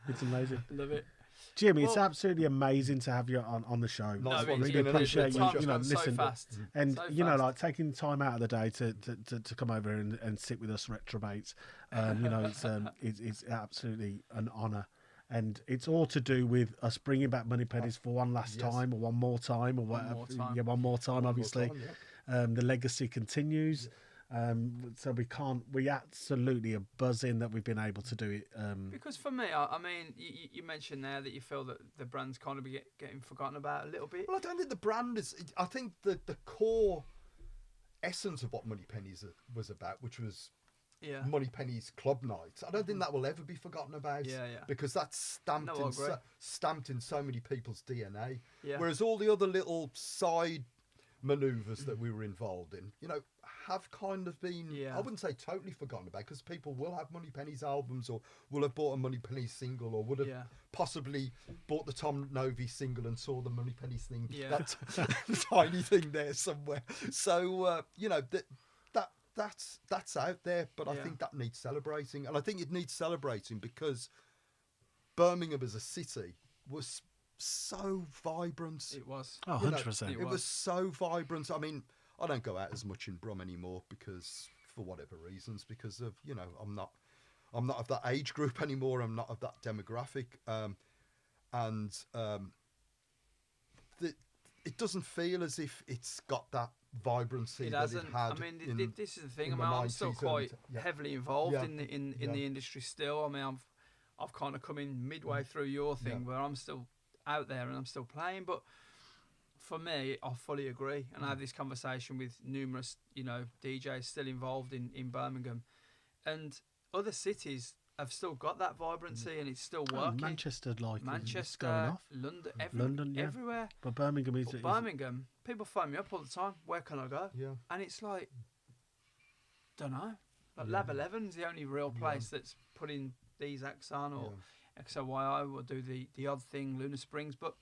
It's amazing. Love it. Jimmy, it's absolutely amazing to have you on the show. Nice I really appreciate you. You know, listen, fast. and So you know, fast. like taking the time out of the day to come over and sit with us retrobates. You know, it's absolutely an honour, and it's all to do with us bringing back Moneypennies for one last time, or one more time, or whatever. Yeah, one more time, obviously. The legacy continues. So we absolutely are buzzing that we've been able to do it. Because for me, I mean, you mentioned there that you feel that the brand's kind of getting forgotten about a little bit. Well, I don't think the brand is. I think the core essence of what Moneypennies was about, which was Moneypenny's club nights, I don't think that will ever be forgotten about. Because that's stamped in so many people's DNA. Whereas all the other little side manoeuvres that we were involved in, you know, have kind of been, I wouldn't say totally forgotten about, because people will have Moneypenny's albums, or will have bought a Moneypenny single, or would have possibly bought the Tom Novy single and saw the Moneypenny's thing, that tiny thing there somewhere. So, you know, that's out there, but I think that needs celebrating. And I think it needs celebrating because Birmingham as a city was so vibrant. It was. Oh, 100%. It was so vibrant. I mean, I don't go out as much in Brum anymore because, for whatever reasons, because of, you know, I'm not of that age group anymore. I'm not of that demographic. It doesn't feel as if it's got that vibrancy that it had. I mean, this is the thing. I mean, I'm still quite heavily involved in the industry still. I mean, I've kind of come in midway through your thing where I'm still out there and I'm still playing, but for me, I fully agree, and I have this conversation with numerous, you know, DJs still involved in Birmingham, and other cities have still got that vibrancy, and it's still working. Manchester, it's going off. London, everywhere. But Birmingham is. Birmingham, people phone me up all the time. Where can I go? Yeah. And it's like, don't know. Like Lab 11's the only real place that's putting these acts on, or XOYO will do the odd thing, Lunar Springs, but.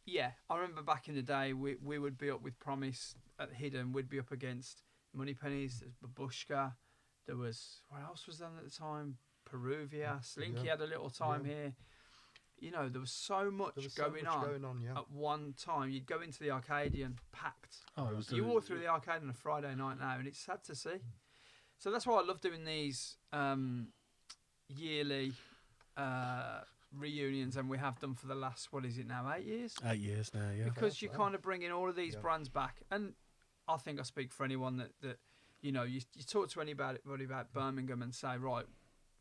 Yeah, I remember back in the day, we would be up with Promise at Hidden. We'd be up against Moneypennies, there's Babushka. There was, what else was there at the time? Peruvia. Slinky had a little time here. You know, there was so much going on at one time. You'd go into the Arcadian packed. You walk through the Arcade on a Friday night now, and it's sad to see. So that's why I love doing these yearly reunions, and we have done for the last, what is it now, 8 years? 8 years now, yeah. Because you're kind of bringing all of these brands back, and I think I speak for anyone that you know, you talk to anybody about Birmingham and say, right,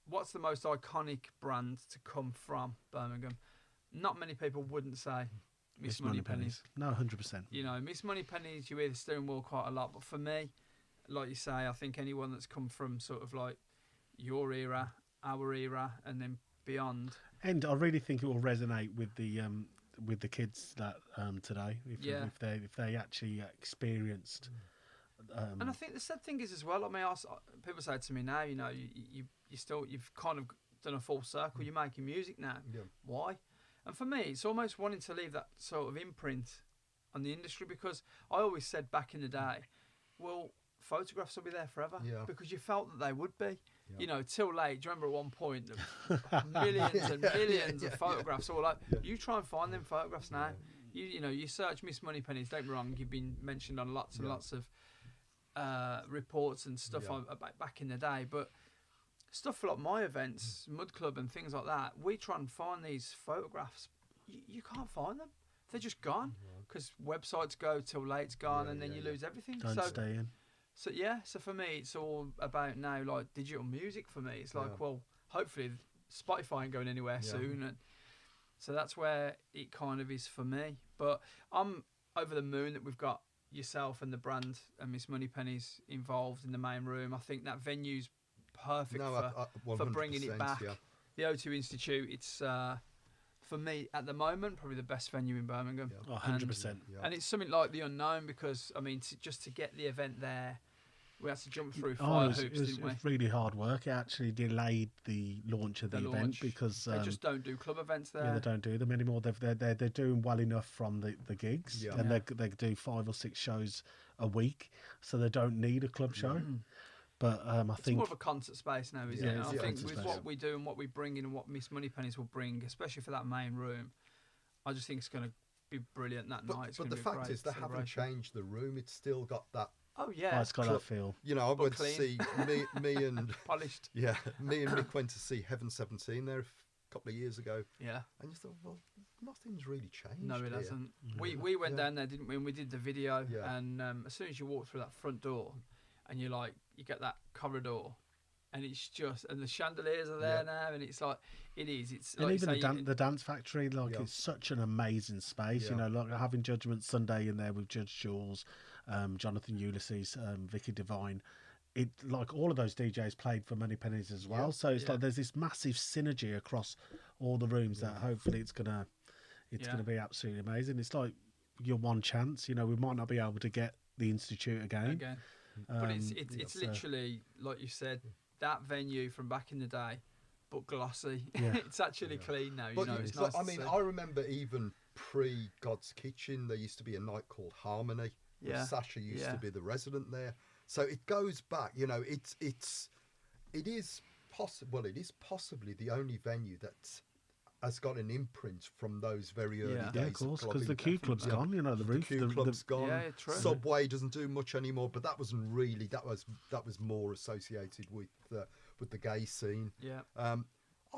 what's the most iconic brand to come from Birmingham? Not many people wouldn't say Miss Moneypennies. No, 100%. You know, Miss Moneypennies, you hear the steering wheel quite a lot, but for me, like you say, I think anyone that's come from sort of like your era, our era, and then beyond. And I really think it will resonate with the kids that today, if they actually experienced. And I think the sad thing is as well. I mean, people say to me now, you know, you've kind of done a full circle. You're making music now. Yeah. Why? And for me, it's almost wanting to leave that sort of imprint on the industry, because I always said back in the day, well, photographs will be there forever, because you felt that they would be. Yeah. You know, till late. Do you remember at one point, millions and millions of photographs all like, you try and find them photographs now. You know, you search Miss Moneypennies, don't get me wrong, you've been mentioned on lots and lots of reports and stuff back in the day, but stuff like my events, Mud Club and things like that, we try and find these photographs. You can't find them. They're just gone, because websites go till late's gone, and then you lose everything. Don't stay in. So so for me, it's all about now, like digital music. For me, it's like, well, hopefully Spotify ain't going anywhere soon, and so that's where it kind of is for me. But I'm over the moon that we've got yourself and the brand and Miss Moneypenny's involved in the main room. I think that venue's perfect for bringing it back. Yeah. The O2 Institute, it's for me at the moment probably the best venue in Birmingham. Oh, 100%. And it's something like the unknown because I mean just to get the event there, we had to jump through Oh, fire it hoops, was didn't we? really hard work. It actually delayed the launch of the event because they just don't do club events there. Yeah, they don't do them anymore. They're doing well enough from the gigs, and they do 5 or 6 shows a week, so they don't need a club show. But I it's think more of a concert space now, isn't it? it's I a think concert with space. what we do and what we bring in and what Miss Moneypenny's will bring, especially for that main room, I just think it's going to be brilliant that night. It's But gonna the be a fact great is, they haven't celebration. changed the room. It's still got that. Oh yeah, it's got that feel. You know, I went to clean. see me and polished. yeah, me and Nick went to see Heaven 17 there a couple of years ago, Yeah. and you thought, well, nothing's really changed. No, it here. hasn't. We went down there, didn't we? And we did the video, Yeah. and as soon as you walk through that front door, and you get that corridor, and it's just and the chandeliers are there now, and it's like it's And like even you say, the dance factory, it's such an amazing space. You know, like having Judgment Sunday in there with Judge Jules, Jonathan Ulysses, Vicky Devine. It like all of those DJs played for Moneypenny's as well. So it's like there's this massive synergy across all the rooms that hopefully it's gonna be absolutely amazing. It's like your one chance. You know, we might not be able to get the Institute again. But it's literally like you said, that venue from back in the day, but glossy. Yeah. It's actually clean now. But It's nice. I mean, I remember even pre God's Kitchen, there used to be a night called Harmony. Yeah. Where Sasha used to be the resident there. So it goes back. You know, it is possibly the only venue that has got an imprint from those very early days. Yeah, of course, because the Q Club's gone. You know, the roof, Q Club's gone. Yeah, true. Subway doesn't do much anymore, but that wasn't really. That was more associated with the gay scene. Yeah. I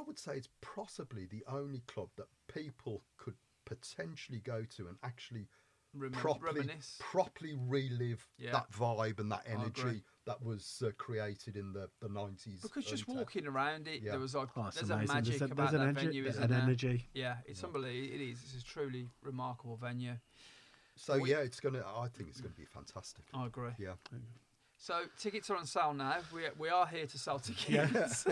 would say it's possibly the only club that people could potentially go to and actually Reminisce. properly relive that vibe and that I agree. energy that was created in the 90s. Because just early walking around it, there was it's there's a amazing. magic about there's that an venue, isn't an there? energy. Yeah, it's unbelievable. It is. It's a truly remarkable venue. So I think it's gonna be fantastic. I agree. Yeah. So tickets are on sale now. We are here to sell tickets.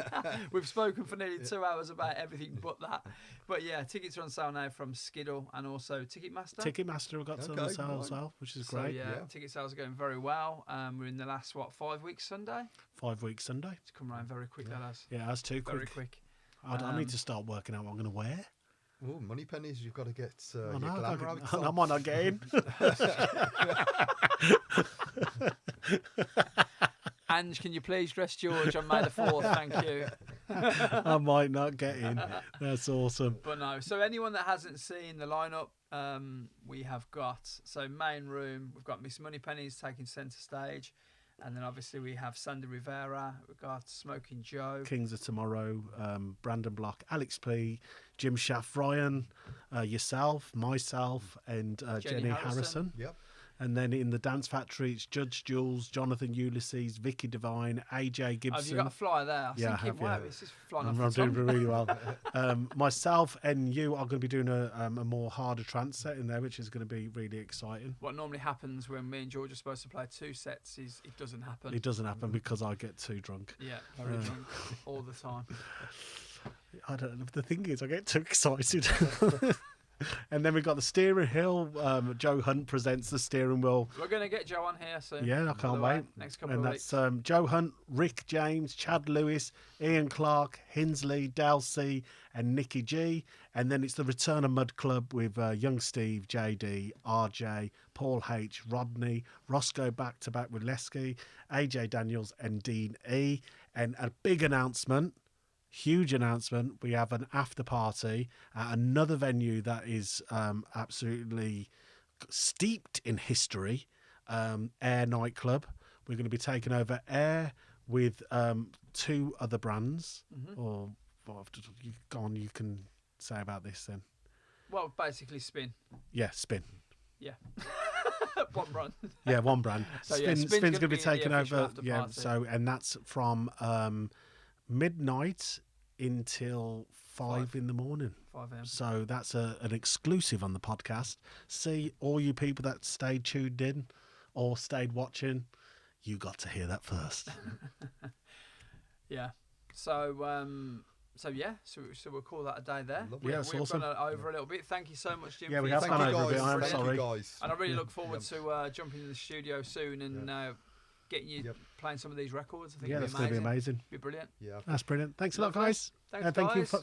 We've spoken for nearly 2 hours about everything but that. But yeah, tickets are on sale now from Skiddle and also Ticketmaster. Ticketmaster have got some on sale as well, which is great. Yeah, ticket sales are going very well. We're in the last 5 weeks Sunday. 5 weeks Sunday. It's come around very quick, that has. Yeah, that's too quick. Very quick. I need to start working out what I'm going to wear. Oh, Moneypennies, you've got to get I your glamour outfits I on. might not get in. Ange, can you please dress George on May the 4th? Thank you. I might not get in. That's awesome. But no, so anyone that hasn't seen the lineup, we have got, so main room, we've got Miss Moneypenny's taking centre stage. And then obviously we have Sandy Rivera, we've got Smoking Joe. Kings of Tomorrow, Brandon Block, Alex P, Jim Shaft, Ryan, yourself, myself, and Jenny Harrison. Yep. And then in the Dance Factory, it's Judge Jules, Jonathan Ulysses, Vicky Devine, AJ Gibson. Have you got a flyer there? I was thinking, wow, yeah. this is flying I'm off the doing tongue. really well. Myself and you are going to be doing a more harder trance set in there, which is going to be really exciting. What normally happens when me and George are supposed to play 2 sets is it doesn't happen. It doesn't happen because I get too drunk. Yeah, very drunk all the time. I don't know. The thing is, I get too excited. And then we've got the steering wheel. Joe Hunt presents the steering wheel. We're going to get Joe on here soon. Yeah, I can't wait. Next couple and of that's weeks. Joe Hunt, Rick James, Chad Lewis, Ian Clark, Hinsley, Dal C, and Nikki G. And then it's the return of Mud Club with Young Steve, JD, RJ, Paul H, Rodney, Roscoe back to back with Lesky, AJ Daniels, and Dean E. And a big announcement. Huge announcement. We have an after party at another venue that is absolutely steeped in history, Air Nightclub. We're going to be taking over Air with 2 other brands. Or you go on, you can say about this then. Well, basically Spin. Yeah, Spin. Yeah. One brand. Yeah, one brand. So, yeah, Spin's going to be taking over. Yeah, party. so and that's from midnight until 5 in the morning. 5 a.m. So that's an exclusive on the podcast. See, all you people that stayed tuned in or stayed watching, you got to hear that first. Yeah. So we'll call that a day there. Lovely. Yeah, it's We've awesome. gone over a little bit. Thank you so much, Jim. Yeah, for we your have Thank gone time. you over a bit. guys. I'm Thank sorry. you guys. And I really look Yeah. forward to jumping in the studio soon and getting you Yep. playing some of these records. I think Yeah, it'd that's be going to be amazing. amazing. Be brilliant. Yeah. That's brilliant. Thanks a lot, Lovely. guys. Thanks, And thank you guys. so